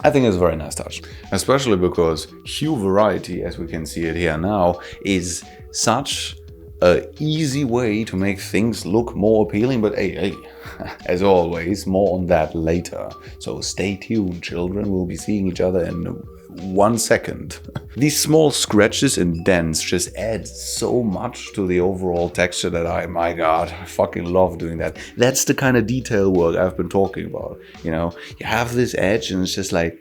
I think it's a very nice touch, especially because hue variety, as we can see it here now, is such an easy way to make things look more appealing. But hey, as always, more on that later. So stay tuned, children. We'll be seeing each other in 1 second. These small scratches and dents just add so much to the overall texture that my God, I fucking love doing that. That's the kind of detail work I've been talking about. You know, you have this edge and it's just like,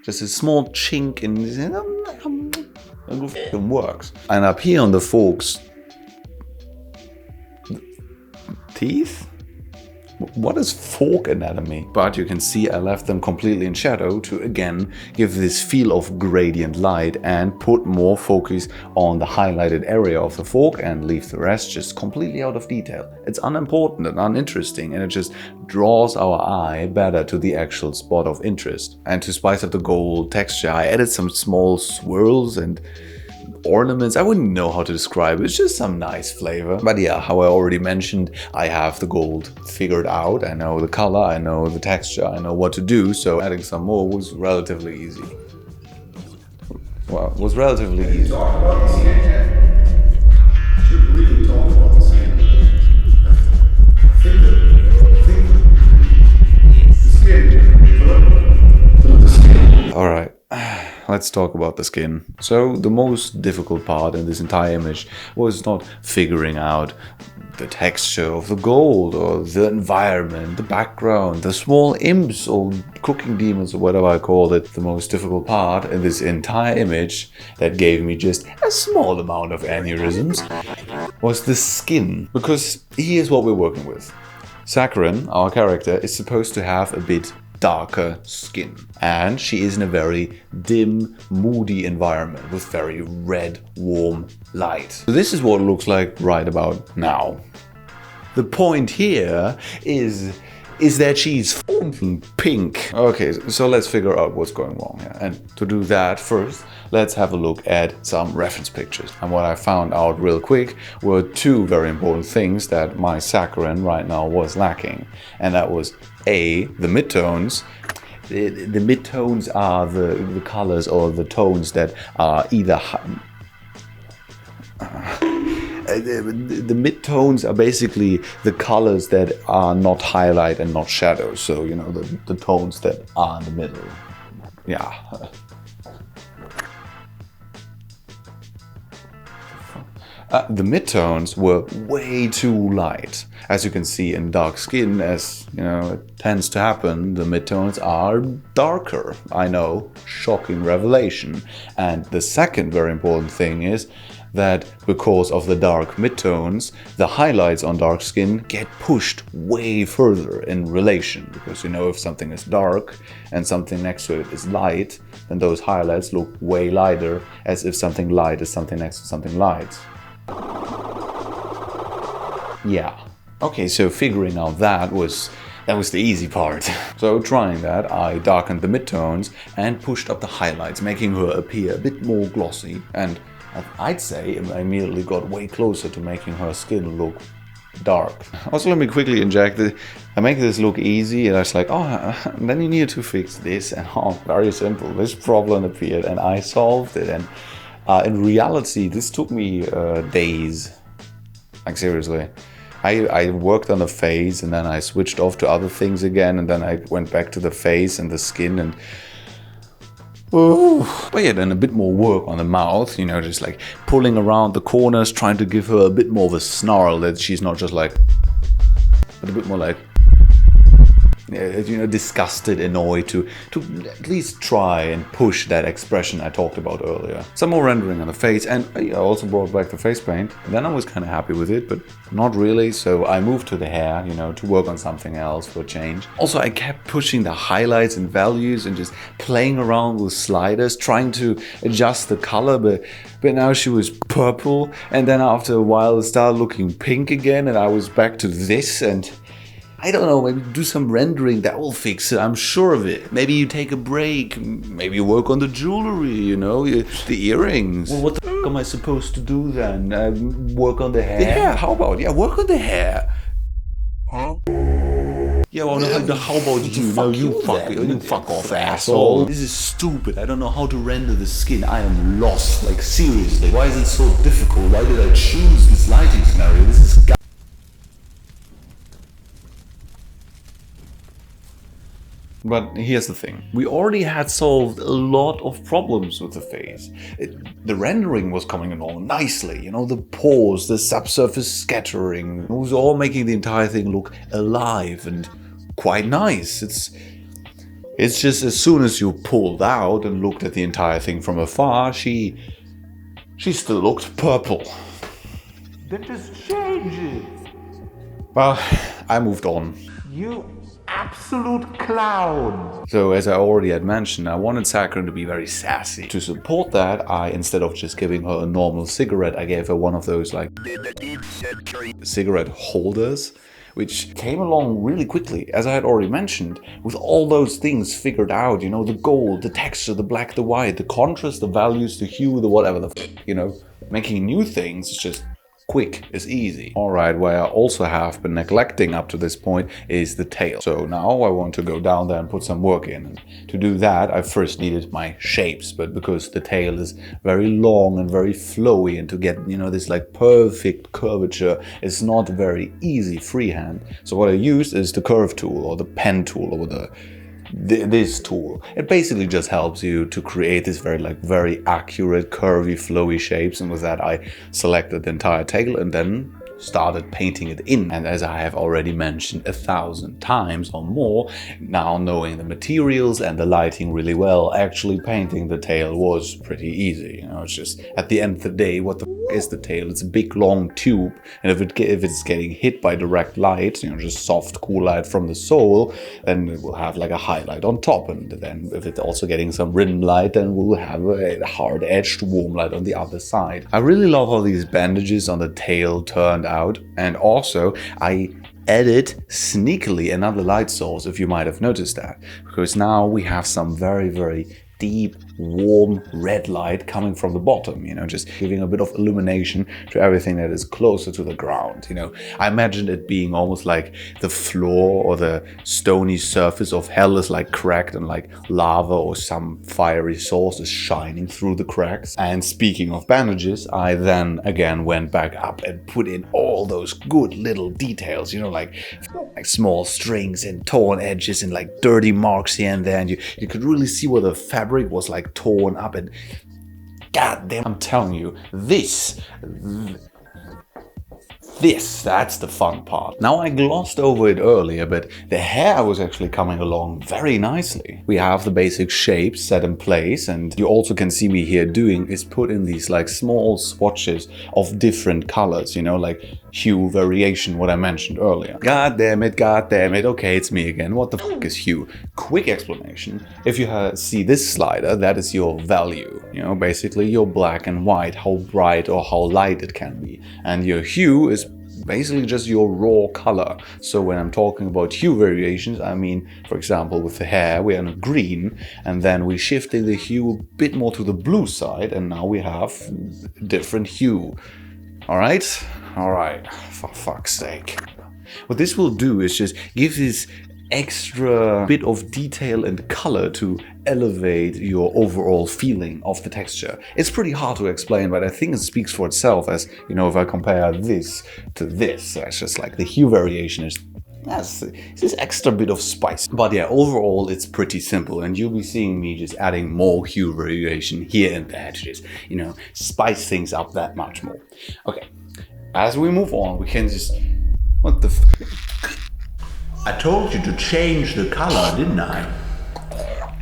just a small chink and it works. And up here on the forks, teeth? What is fork anatomy? But you can see I left them completely in shadow to again give this feel of gradient light and put more focus on the highlighted area of the fork and leave the rest just completely out of detail. It's unimportant and uninteresting, and it just draws our eye better to the actual spot of interest. And to spice up the gold texture, I added some small swirls and ornaments. I wouldn't know how to describe it. It's just some nice flavor. But yeah, how I already mentioned, I have the gold figured out. I know the color, I know the texture, I know what to do. So adding some more was relatively easy. Well, it was relatively easy.
Talk about the skin yet? Should really talk about the skin. The skin.
All right. Let's talk about the skin. So the most difficult part in this entire image was not figuring out the texture of the gold or the environment, the background, the small imps or cooking demons or whatever I called it. The most difficult part in this entire image that gave me just a small amount of aneurysms was the skin. Because here's what we're working with. Sakharine, our character, is supposed to have a bit darker skin, and she is in a very dim, moody environment with very red, warm light. So this is what it looks like right about now. The point here is that she's pink. Okay, so let's figure out what's going wrong here. And to do that, first, let's have a look at some reference pictures. And what I found out real quick were two very important things that my Sakharine right now was lacking. And that was A, the midtones. The midtones are the colors or the tones that are either the midtones are basically the colors that are not highlight and not shadow. So, you know, the tones that are in the middle. Yeah. The midtones were way too light. As you can see in dark skin, as you know, it tends to happen, the midtones are darker. I know, shocking revelation. And the second very important thing is that because of the dark midtones, the highlights on dark skin get pushed way further in relation. Because you know, if something is dark and something next to it is light, then those highlights look way lighter, as if something light is something next to something light. Yeah. Okay, so figuring out that was the easy part. So trying that, I darkened the midtones and pushed up the highlights, making her appear a bit more glossy. And I'd say I immediately got way closer to making her skin look dark. Also, let me quickly inject it. I make this look easy, and I was like, oh, then you need to fix this. And oh, very simple. This problem appeared, and I solved it. And in reality, this took me days. Like seriously. I worked on the face, and then I switched off to other things again, and then I went back to the face and the skin, and Ooh. But yeah, then a bit more work on the mouth, you know, just like pulling around the corners, trying to give her a bit more of a snarl, that she's not just like, but a bit more like, you know, disgusted, annoyed, to at least try and push that expression I talked about earlier. Some more rendering on the face, and I also brought back the face paint. And then I was kind of happy with it, but not really, so I moved to the hair, you know, to work on something else for a change. Also, I kept pushing the highlights and values and just playing around with sliders, trying to adjust the color, but now she was purple, and then after a while it started looking pink again, and I was back to this, and I don't know, maybe do some rendering, that will fix it, I'm sure of it. Maybe you take a break, maybe you work on the jewelry, you know, the earrings. Well, what the f am I supposed to do then? Work on the hair? Yeah, how about, work on the hair. Huh? Yeah, well, no, how about you? No, you fuck off, asshole. This is stupid. I don't know how to render the skin. I am lost, like seriously. Why is it so difficult? Why did I choose this lighting scenario? This is But here's the thing. We already had solved a lot of problems with the face. The rendering was coming along nicely, you know, the pores, the subsurface scattering. It was all making the entire thing look alive and quite nice. It's just as soon as you pulled out and looked at the entire thing from afar, she still looked purple. Then just change it. Well, I moved on. You absolute clown. So as I already had mentioned, I wanted Saccharine to be very sassy. To support that, instead of just giving her a normal cigarette, I gave her one of those like cigarette holders, which came along really quickly. As I had already mentioned, with all those things figured out, you know, the gold, the texture, the black, the white, the contrast, the values, the hue, the whatever the you know, making new things is just quick is easy. Alright, where I also have been neglecting up to this point is the tail. So now I want to go down there and put some work in. And to do that, I first needed my shapes, but because the tail is very long and very flowy, and to get, you know, this like perfect curvature is not very easy freehand. So what I used is the curve tool or the pen tool or this tool. It basically just helps you to create this very accurate, curvy, flowy shapes, and with that I selected the entire tail and then started painting it in. And as I have already mentioned 1,000 times or more, now knowing the materials and the lighting really well, actually painting the tail was pretty easy. You know, it's just at the end of the day, what the is the tail? It's a big long tube, and if it's getting hit by direct light, you know, just soft cool light from the sole, then it will have like a highlight on top, and then if it's also getting some rim light, then we'll have a hard-edged warm light on the other side. I really love how these bandages on the tail turned out, and also I added sneakily another light source, if you might have noticed that, because now we have some very deep, warm red light coming from the bottom, you know, just giving a bit of illumination to everything that is closer to the ground, you know. I imagined it being almost like the floor or the stony surface of hell is like cracked and like lava or some fiery source is shining through the cracks. And speaking of bandages, I then again went back up and put in all those good little details, you know, like small strings and torn edges and like dirty marks here and there, and you could really see where the fabric was like torn up, and god damn, I'm telling you, this, that's the fun part. Now, I glossed over it earlier, but the hair was actually coming along very nicely. We have the basic shapes set in place, and you also can see me here doing is put in these like small swatches of different colors, you know, like hue variation, what I mentioned earlier. God damn it, okay, it's me again. What the f is hue? Quick explanation. If you see this slider, that is your value, you know, basically your black and white, how bright or how light it can be. And your hue is basically just your raw color. So when I'm talking about hue variations, I mean, for example, with the hair, we're on a green, and then we shifted the hue a bit more to the blue side, and now we have different hue. Alright, for fuck's sake. What this will do is just give this extra bit of detail and color to elevate your overall feeling of the texture. It's pretty hard to explain, but I think it speaks for itself, as, you know, if I compare this to this, it's just like the hue variation is That's this extra bit of spice. But yeah, overall it's pretty simple, and you'll be seeing me just adding more hue variation here and there to just, you know, spice things up that much more. Okay, as we move on, we can just... What the
I told you to change the color, didn't I?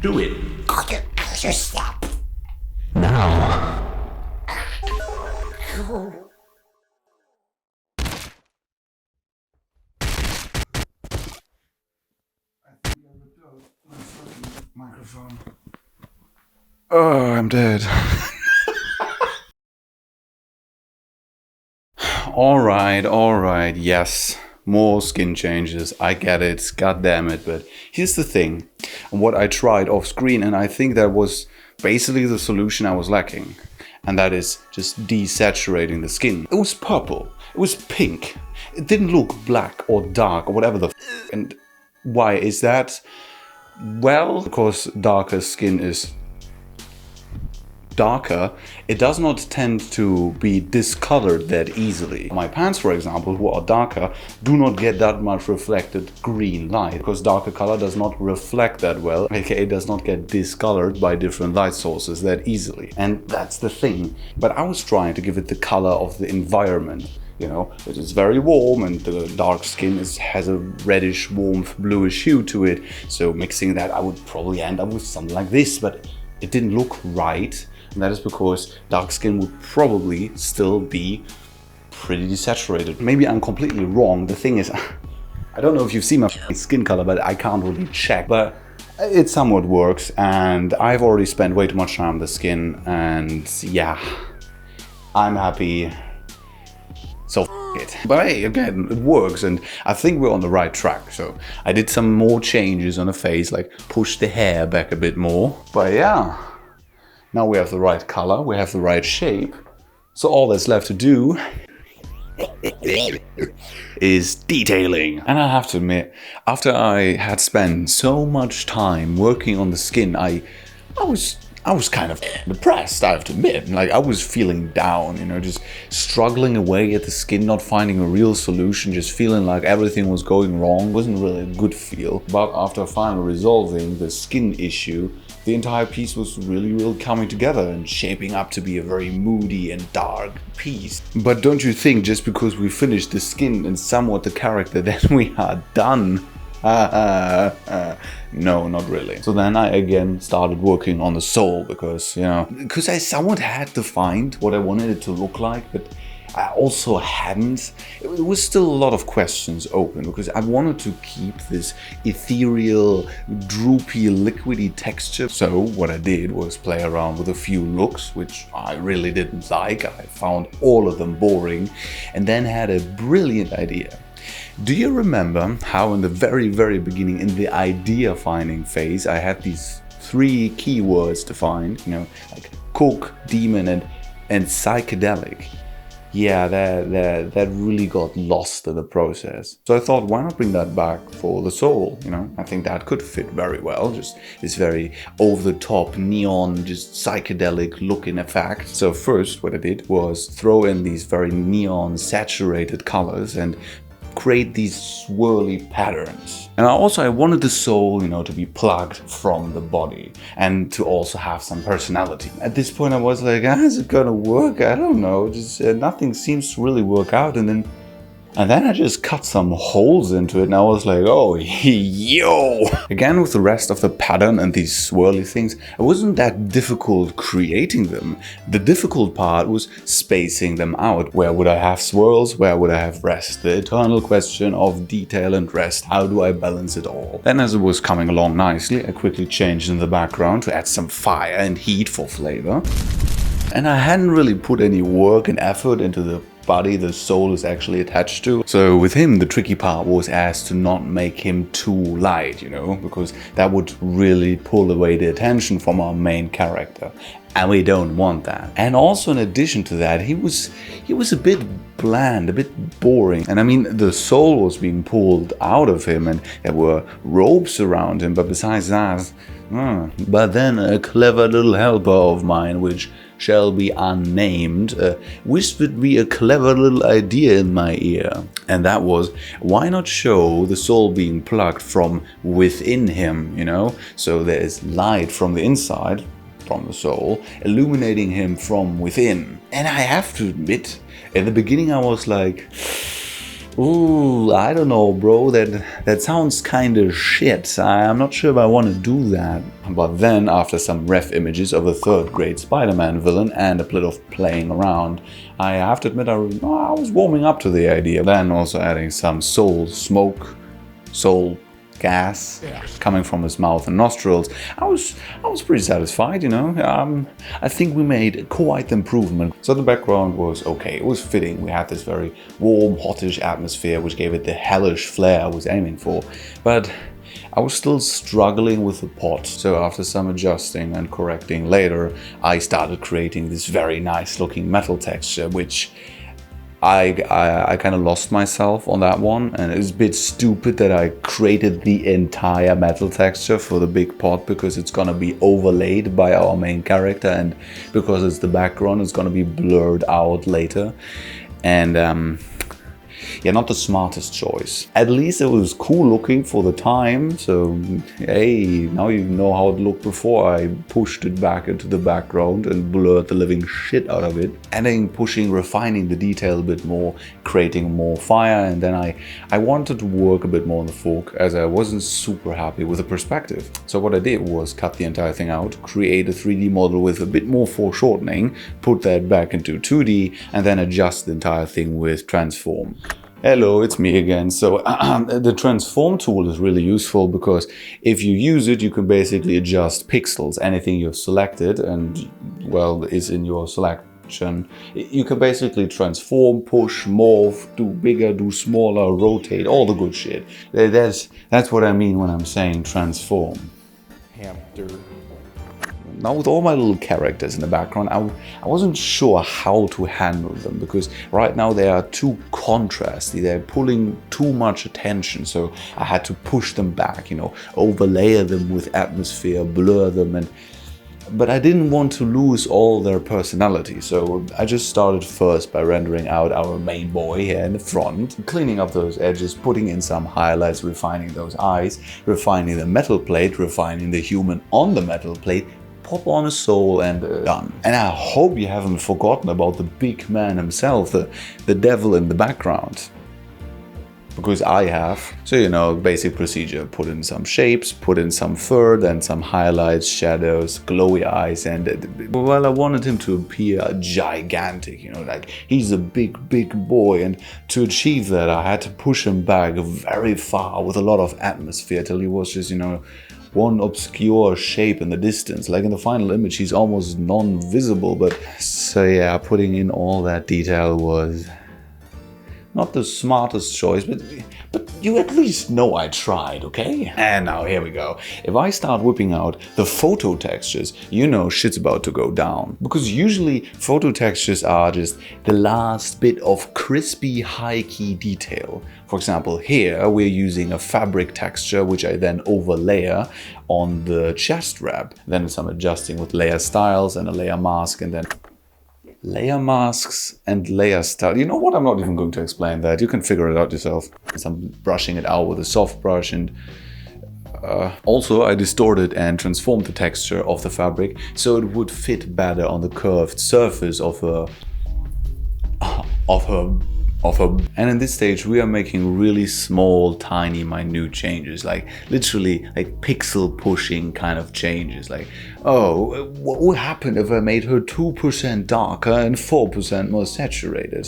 Do it.
Just stop.
Now.
Microphone. Oh, I'm dead. All right, yes. More skin changes, I get it, god damn it, but here's the thing. What I tried off screen, and I think that was basically the solution I was lacking. And that is just desaturating the skin. It was purple, it was pink, it didn't look black or dark or whatever the f. And why is that? Well, because darker skin is darker, it does not tend to be discolored that easily. My pants, for example, who are darker, do not get that much reflected green light, because darker color does not reflect that well, aka does not get discolored by different light sources that easily. And that's the thing. But I was trying to give it the color of the environment. You know, it's very warm, and the dark skin has a reddish, warmth, bluish hue to it. So mixing that, I would probably end up with something like this, but it didn't look right. And that is because dark skin would probably still be pretty desaturated. Maybe I'm completely wrong. The thing is, I don't know if you've seen my skin color, but I can't really check. But it somewhat works, and I've already spent way too much time on the skin, and yeah, I'm happy. So f it. But hey, again, it works, and I think we're on the right track. So I did some more changes on the face, like push the hair back a bit more. But yeah. Now we have the right color, we have the right shape, so all that's left to do is detailing. And I have to admit, after I had spent so much time working on the skin, I was kind of depressed, I have to admit. Like, I was feeling down, you know, just struggling away at the skin, not finding a real solution, just feeling like everything was going wrong. Wasn't really a good feel. But after finally resolving the skin issue, the entire piece was really coming together and shaping up to be a very moody and dark piece. But don't you think just because we finished the skin and somewhat the character, then we are done? No, not really. So then I again started working on the soul because, you know, because I somewhat had to find what I wanted it to look like, but I also hadn't. It was still a lot of questions open because I wanted to keep this ethereal, droopy, liquidy texture. So what I did was play around with a few looks, which I really didn't like. I found all of them boring, and then had a brilliant idea. Do you remember how in the very beginning, in the idea finding phase, I had these 3 keywords to find, you know, like cook, demon, and psychedelic? Yeah, that really got lost in the process. So I thought, why not bring that back for the soul, you know? I think that could fit very well, just this very over-the-top, neon, just psychedelic looking effect. So first, what I did was throw in these very neon saturated colors and create these swirly patterns. And I wanted the soul, you know, to be plugged from the body and to also have some personality. At this point I was like, is it gonna work? I don't know, just nothing seems to really work out. And then I just cut some holes into it and I was like, oh, yo! Again, with the rest of the pattern and these swirly things, it wasn't that difficult creating them. The difficult part was spacing them out. Where would I have swirls? Where would I have rest? The eternal question of detail and rest. How do I balance it all? Then as it was coming along nicely, I quickly changed in the background to add some fire and heat for flavor. And I hadn't really put any work and effort into the body the soul is actually attached to. So with him, the tricky part was as to not make him too light, you know, because that would really pull away the attention from our main character. And we don't want that. And also in addition to that, he was a bit bland, a bit boring. And I mean, the soul was being pulled out of him and there were ropes around him, but besides that, but then a clever little helper of mine, which shall be unnamed, whispered me a clever little idea in my ear. And that was, why not show the soul being plugged from within him, you know? So there is light from the inside, from the soul, illuminating him from within. And I have to admit, in the beginning I was like, ooh, I don't know, bro, that sounds kind of shit. I'm not sure if I want to do that. But then, after some ref images of a 3rd grade Spider-Man villain and a bit of playing around, I have to admit I was warming up to the idea. Then also adding some soul smoke, soul gas coming from his mouth and nostrils. I was pretty satisfied, you know. I think we made quite the improvement. So the background was okay, it was fitting. We had this very warm, hottish atmosphere which gave it the hellish flair I was aiming for. But I was still struggling with the pot. So after some adjusting and correcting later, I started creating this very nice looking metal texture, which I kind of lost myself on that one, and it was a bit stupid that I created the entire metal texture for the big pot, because it's gonna be overlaid by our main character, and because it's the background, it's gonna be blurred out later. And yeah, not the smartest choice. At least it was cool looking for the time, so hey, now you know how it looked before I pushed it back into the background and blurred the living shit out of it. Adding, pushing, refining the detail a bit more, creating more fire, and then I wanted to work a bit more on the fork, as I wasn't super happy with the perspective. So what I did was cut the entire thing out, create a 3D model with a bit more foreshortening, put that back into 2D, and then adjust the entire thing with transform. Hello, it's me again. So the transform tool is really useful, because if you use it, you can basically adjust pixels, anything you've selected and, well, is in your selection. You can basically transform, push, morph, do bigger, do smaller, rotate, all the good shit. That's what I mean when I'm saying transform.
Hamster.
Now with all my little characters in the background, I wasn't sure how to handle them, because right now they are too contrasty, they're pulling too much attention, so I had to push them back, you know, overlay them with atmosphere, blur them, but I didn't want to lose all their personality, so I just started first by rendering out our main boy here in the front, cleaning up those edges, putting in some highlights, refining those eyes, refining the metal plate, refining the human on the metal plate, pop on a soul, and done. And I hope you haven't forgotten about the big man himself, the devil in the background. Because I have. So, you know, basic procedure. Put in some shapes, put in some fur, then some highlights, shadows, glowy eyes, and well, I wanted him to appear gigantic, you know, like he's a big boy, and to achieve that I had to push him back very far with a lot of atmosphere till he was just, you know, one obscure shape in the distance. Like in the final image, he's almost non-visible, but so yeah, putting in all that detail was not the smartest choice, but you at least know I tried, okay? And now here we go. If I start whipping out the photo textures, you know shit's about to go down. Because usually photo textures are just the last bit of crispy high-key detail. For example, here we're using a fabric texture, which I then overlay on the chest wrap. Then some adjusting with layer styles and a layer mask, and then layer masks and layer style. You know what? I'm not even going to explain that. You can figure it out yourself. I'm brushing it out with a soft brush, and also I distorted and transformed the texture of the fabric so it would fit better on the curved surface of her. And in this stage we are making really small, tiny, minute changes, like literally like pixel pushing kind of changes, like, oh, what would happen if I made her 2% darker and 4% more saturated?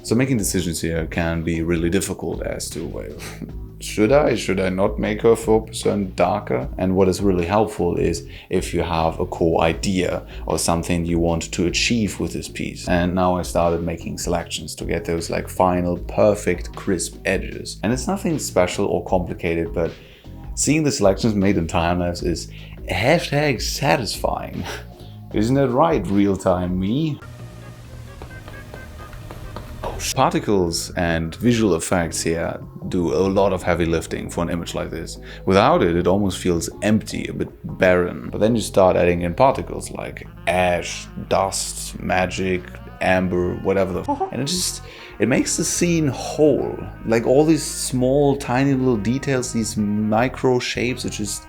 So making decisions here can be really difficult as to, well, should I not make her 4% darker? And what is really helpful is if you have a core idea or something you want to achieve with this piece. And now I started making selections to get those like final, perfect, crisp edges. And it's nothing special or complicated, but seeing the selections made in time-lapse is #satisfying. Isn't that right, real-time me? Particles and visual effects here do a lot of heavy lifting for an image like this. Without it, it almost feels empty, a bit barren. But then you start adding in particles like ash, dust, magic, amber, whatever and it makes the scene whole. Like all these small, tiny little details, these micro shapes, it's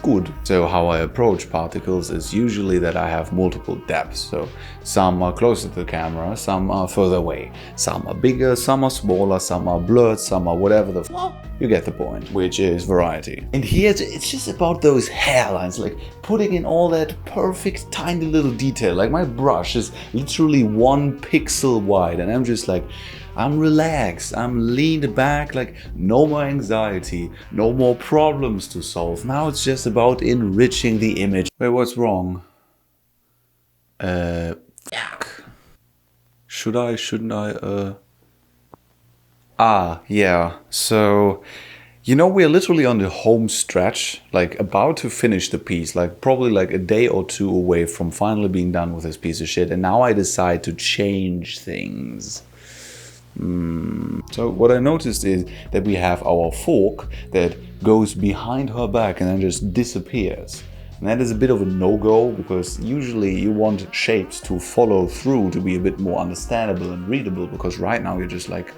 good. So how I approach particles is usually that I have multiple depths. So some are closer to the camera, some are further away. Some are bigger, some are smaller, some are blurred, some are whatever you get the point, which is variety. And here it's just about those hairlines, like putting in all that perfect tiny little detail. Like my brush is literally 1 pixel wide and I'm just like, I'm relaxed, I'm leaned back, like no more anxiety, no more problems to solve. Now it's just about enriching the image. Wait, what's wrong? Fuck. Shouldn't I, yeah. So, you know, we're literally on the home stretch, like about to finish the piece, like probably like a day or 2 away from finally being done with this piece of shit. And now I decide to change things. So what I noticed is that we have our fork that goes behind her back and then just disappears. And that is a bit of a no-go because usually you want shapes to follow through to be a bit more understandable and readable, because right now you're just like,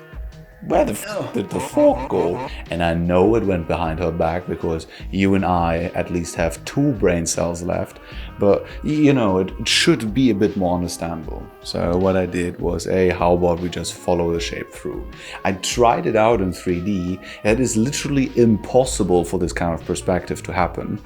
where the f did the fork go? And I know it went behind her back because you and I at least have 2 brain cells left. But, you know, it should be a bit more understandable. So what I did was, how about we just follow the shape through? I tried it out in 3D. It is literally impossible for this kind of perspective to happen.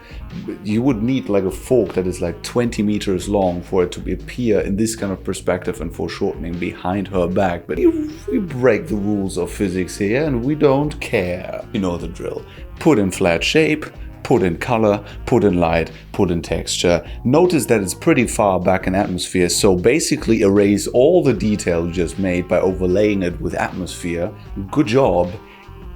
You would need like a fork that is like 20 meters long for it to appear in this kind of perspective and foreshortening behind her back. But we break the rules of physics here and we don't care. You know the drill. Put in flat shape, put in color, put in light, put in texture. Notice that it's pretty far back in atmosphere, so basically erase all the detail you just made by overlaying it with atmosphere. Good job,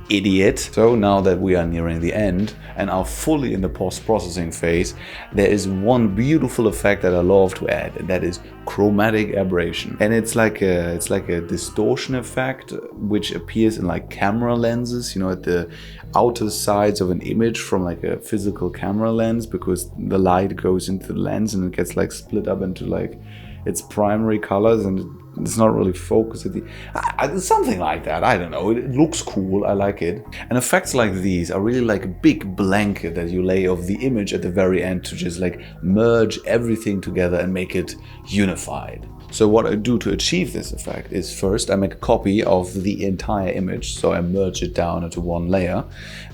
idiot. So now that we are nearing the end and are fully in the post-processing phase, there is one beautiful effect that I love to add, and that is chromatic aberration. And it's like a distortion effect which appears in like camera lenses, you know, at the outer sides of an image from like a physical camera lens, because the light goes into the lens and it gets like split up into like its primary colors and it's not really focused at the something like that. I don't know, it looks cool, I like it. And effects like these are really like a big blanket that you lay over the image at the very end to just like merge everything together and make it unified. So what I do to achieve this effect is, first I make a copy of the entire image, so I merge it down into one layer.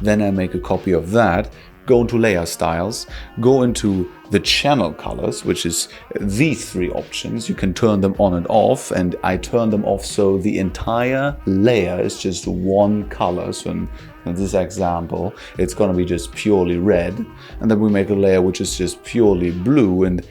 Then I make a copy of that, go into layer styles, go into the channel colors, which is these 3 options. You can turn them on and off, and I turn them off so the entire layer is just one color. So in this example, it's gonna be just purely red. And then we make a layer which is just purely blue, and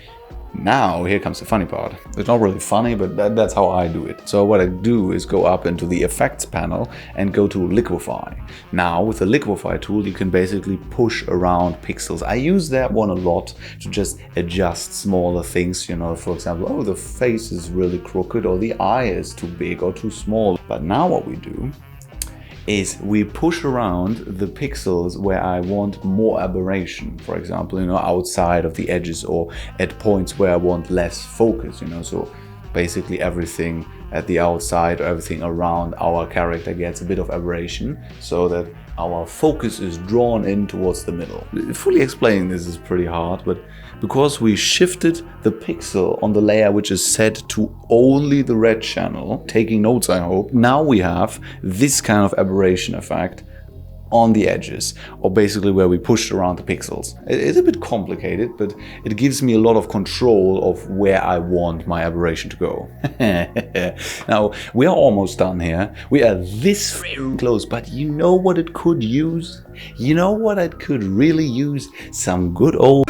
now, here comes the funny part. It's not really funny, but that's how I do it. So what I do is go up into the effects panel and go to liquify. Now, with the liquify tool, you can basically push around pixels. I use that one a lot to just adjust smaller things, you know, for example, oh, the face is really crooked, or the eye is too big or too small. But now what we do is we push around the pixels where I want more aberration, for example, you know, outside of the edges or at points where I want less focus, you know, so basically everything at the outside or everything around our character gets a bit of aberration so that our focus is drawn in towards the middle. Fully explaining this is pretty hard, but because we shifted the pixel on the layer which is set to only the red channel, taking notes I hope, now we have this kind of aberration effect on the edges, or basically where we pushed around the pixels. It's a bit complicated, but it gives me a lot of control of where I want my aberration to go. Now, we are almost done here. We are this close, but you know what it could use? You know what it could really use? Some good old...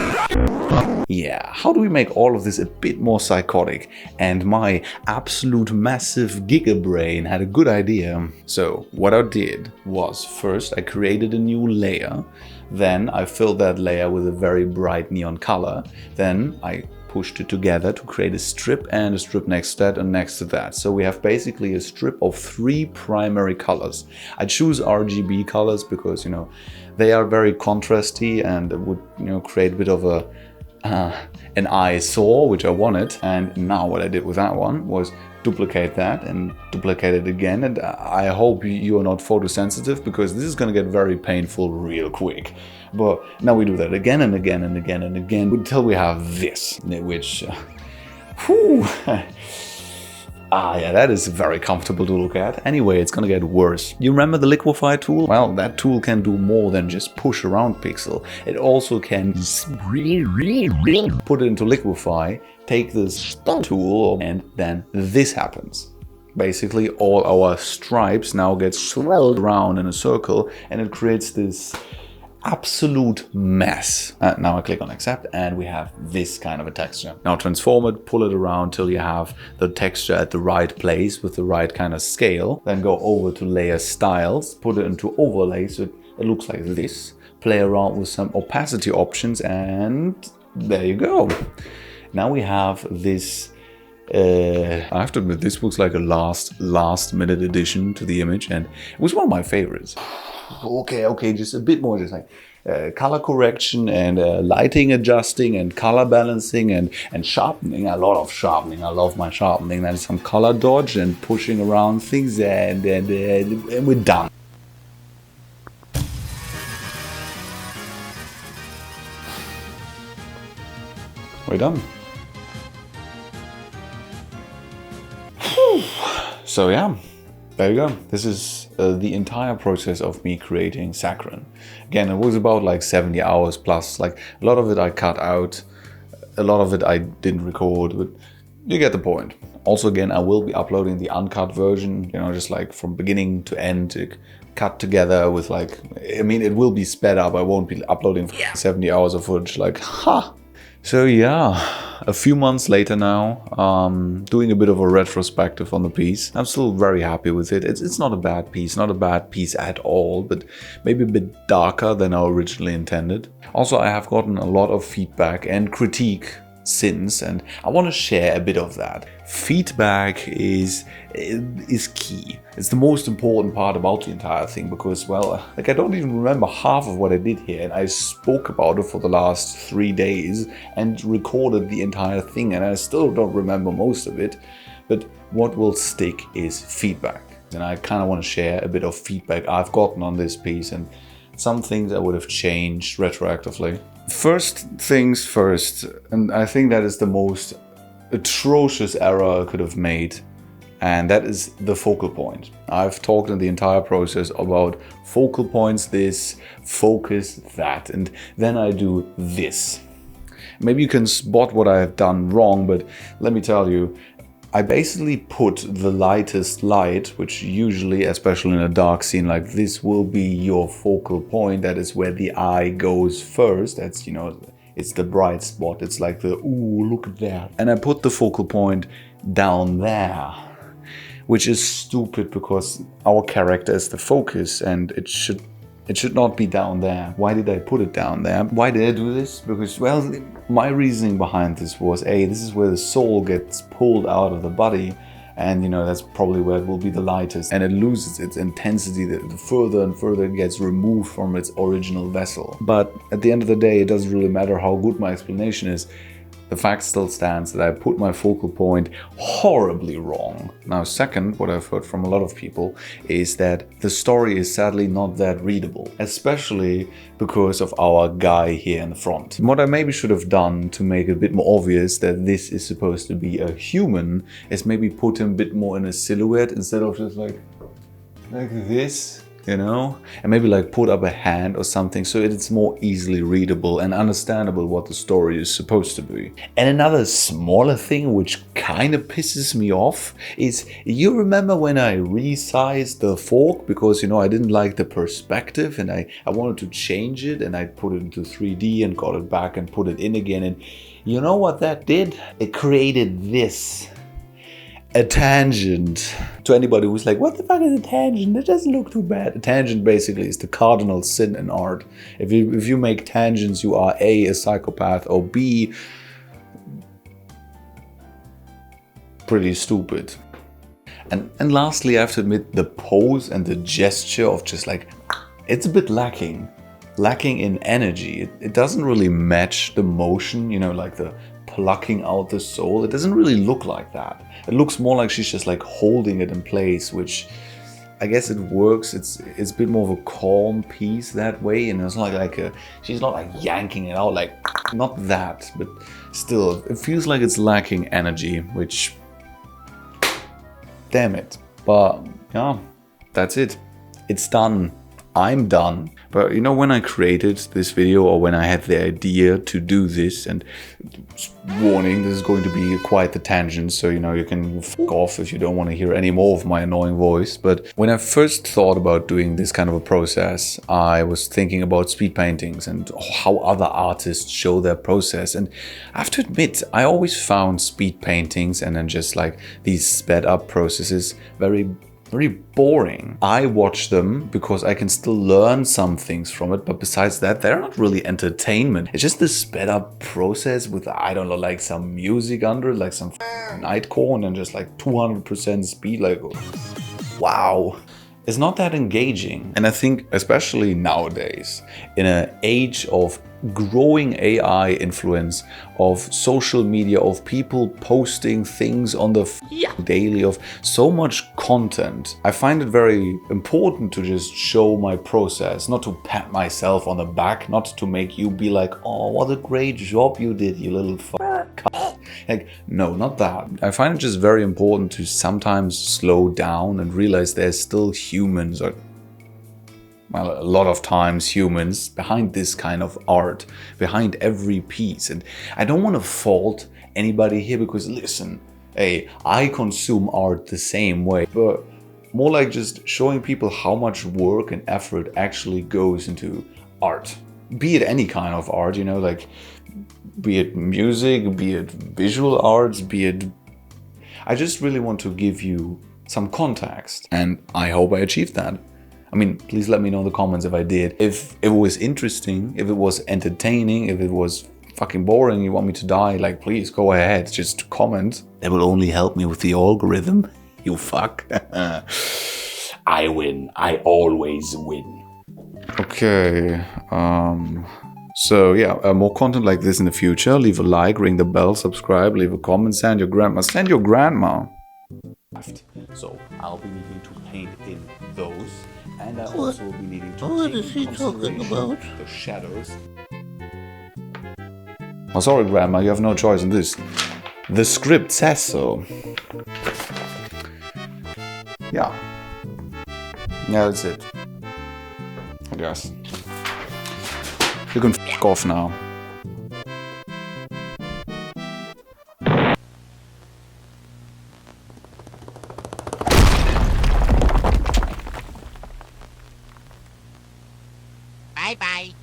Yeah, how do we make all of this a bit more psychotic? And my absolute massive gigabrain had a good idea. So what I did was, first I created a new layer, then I filled that layer with a very bright neon color, then I pushed it together to create a strip and a strip next to that and next to that. So we have basically a strip of 3 primary colors. I choose RGB colors because, you know, they are very contrasty and would, you know, create a bit of a an eyesore, which I wanted. And now what I did with that one was duplicate that and duplicate it again. And I hope you are not photosensitive, because this is going to get very painful real quick. But now we do that again and again and again and again until we have this, which yeah, that is very comfortable to look at. Anyway, it's gonna get worse. You remember the liquefy tool? Well, that tool can do more than just push around pixel. It also can put it into liquefy, take this tool, and then this happens. Basically, all our stripes now get swirled around in a circle, and it creates this absolute mess. Now I click on accept and we have this kind of a texture. Now transform it, pull it around till you have the texture at the right place with the right kind of scale. Then go over to layer styles, put it into overlay so it looks like this. Play around with some opacity options and there you go. Now we have this I have to admit, this looks like a last minute addition to the image, and it was one of my favorites. Okay, just a bit more, just like color correction and lighting adjusting and color balancing and sharpening. A lot of sharpening. I love my sharpening. Then some color dodge and pushing around things, and we're done. We're done. So yeah, there you go. This is the entire process of me creating Saccharin. Again, it was about like 70 hours plus. Like a lot of it I cut out, a lot of it I didn't record, but you get the point. Also, again, I will be uploading the uncut version, you know, just like from beginning to end, cut together with like, I mean, it will be sped up. I won't be uploading 70 hours of footage, like, ha! So yeah, a few months later now, doing a bit of a retrospective on the piece. I'm still very happy with it. It's not a bad piece, not a bad piece at all, but maybe a bit darker than I originally intended. Also, I have gotten a lot of feedback and critique since, and I want to share a bit of that. Feedback is key. It's the most important part about the entire thing, because, well, like I don't even remember half of what I did here, and I spoke about it for the last 3 days and recorded the entire thing, and I still don't remember most of it. But what will stick is feedback, and I kind of want to share a bit of feedback I've gotten on this piece and some things I would have changed retroactively. First things first, and I think that is the most atrocious error I could have made, and that is the focal point. I've talked in the entire process about focal points, this, focus, that, and then I do this. Maybe you can spot what I have done wrong, but let me tell you, I basically put the lightest light, which usually, especially in a dark scene like this, will be your focal point. That is where the eye goes first. That's, you know, it's the bright spot. It's like the, ooh, look at that. And I put the focal point down there, which is stupid because our character is the focus and it should not be down there. Why did I put it down there? Why did I do this? Because, well, my reasoning behind this was, this is where the soul gets pulled out of the body, and, you know, that's probably where it will be the lightest, and it loses its intensity the further and further it gets removed from its original vessel. But at the end of the day, it doesn't really matter how good my explanation is. The fact still stands that I put my focal point horribly wrong. Now, second, what I've heard from a lot of people is that the story is sadly not that readable, especially because of our guy here in the front. What I maybe should have done to make it a bit more obvious that this is supposed to be a human is maybe put him a bit more in a silhouette instead of just like this. You know, and maybe like put up a hand or something so it's more easily readable and understandable what the story is supposed to be. And another smaller thing which kind of pisses me off is, you remember when I resized the fork because, you know, I didn't like the perspective and I wanted to change it, and I put it into 3D and got it back and put it in again, and you know what that did? It created this. A tangent. To anybody who's like, what the fuck is a tangent? It doesn't look too bad. A tangent basically is the cardinal sin in art. If you make tangents, you are A, a psychopath, or B, pretty stupid. And lastly, I have to admit, the pose and the gesture of just like, it's a bit lacking in energy. It doesn't really match the motion, you know, like the plucking out the soul. It doesn't really look like that. It looks more like she's just like holding it in place, which I guess it works. It's a bit more of a calm piece that way, and it's not like she's not like yanking it out, like not that, but still, it feels like it's lacking energy, which, damn it. But yeah, that's it. It's done. I'm done. But you know, when I created this video, or when I had the idea to do this, and warning, this is going to be quite the tangent, so you know, you can fuck off if you don't want to hear any more of my annoying voice. But when I first thought about doing this kind of a process, I was thinking about speed paintings and how other artists show their process. And I have to admit, I always found speed paintings and then just like these sped up processes very boring. I watch them because I can still learn some things from it, but besides that, they're not really entertainment. It's just this sped up process with, I don't know, like some music under it, like some nightcore, and just like 200% speed, like, wow. It's not that engaging. And I think, especially nowadays, in an age of growing AI influence, of social media, of people posting things on the daily, of so much content, I find it very important to just show my process, not to pat myself on the back, not to make you be like, oh, what a great job you did, you little fuck. Like, no, not that. I find it just very important to sometimes slow down and realize there's still humans, or well, a lot of times humans, behind this kind of art, behind every piece. And I don't want to fault anybody here, because listen, hey, I consume art the same way, but more like just showing people how much work and effort actually goes into art. Be it any kind of art, you know, like, be it music, be it visual arts, be it... I just really want to give you some context, and I hope I achieved that. I mean, please let me know in the comments if I did. If it was interesting, if it was entertaining, if it was fucking boring, you want me to die, like, please go ahead, just comment. That will only help me with the algorithm, you fuck. I win. I always win. Okay, so yeah, more content like this in the future. Leave a like, ring the bell, subscribe, leave a comment, send your grandma. Send your grandma. So I'll be needing to paint in those, and I also will be needing to
What
take
is he
into
talking
consideration
about?
the shadows. Oh, sorry, grandma, you have no choice in this. The script says so. Yeah. Yeah, that's it. I guess. You can f*** off now.
Bye-bye.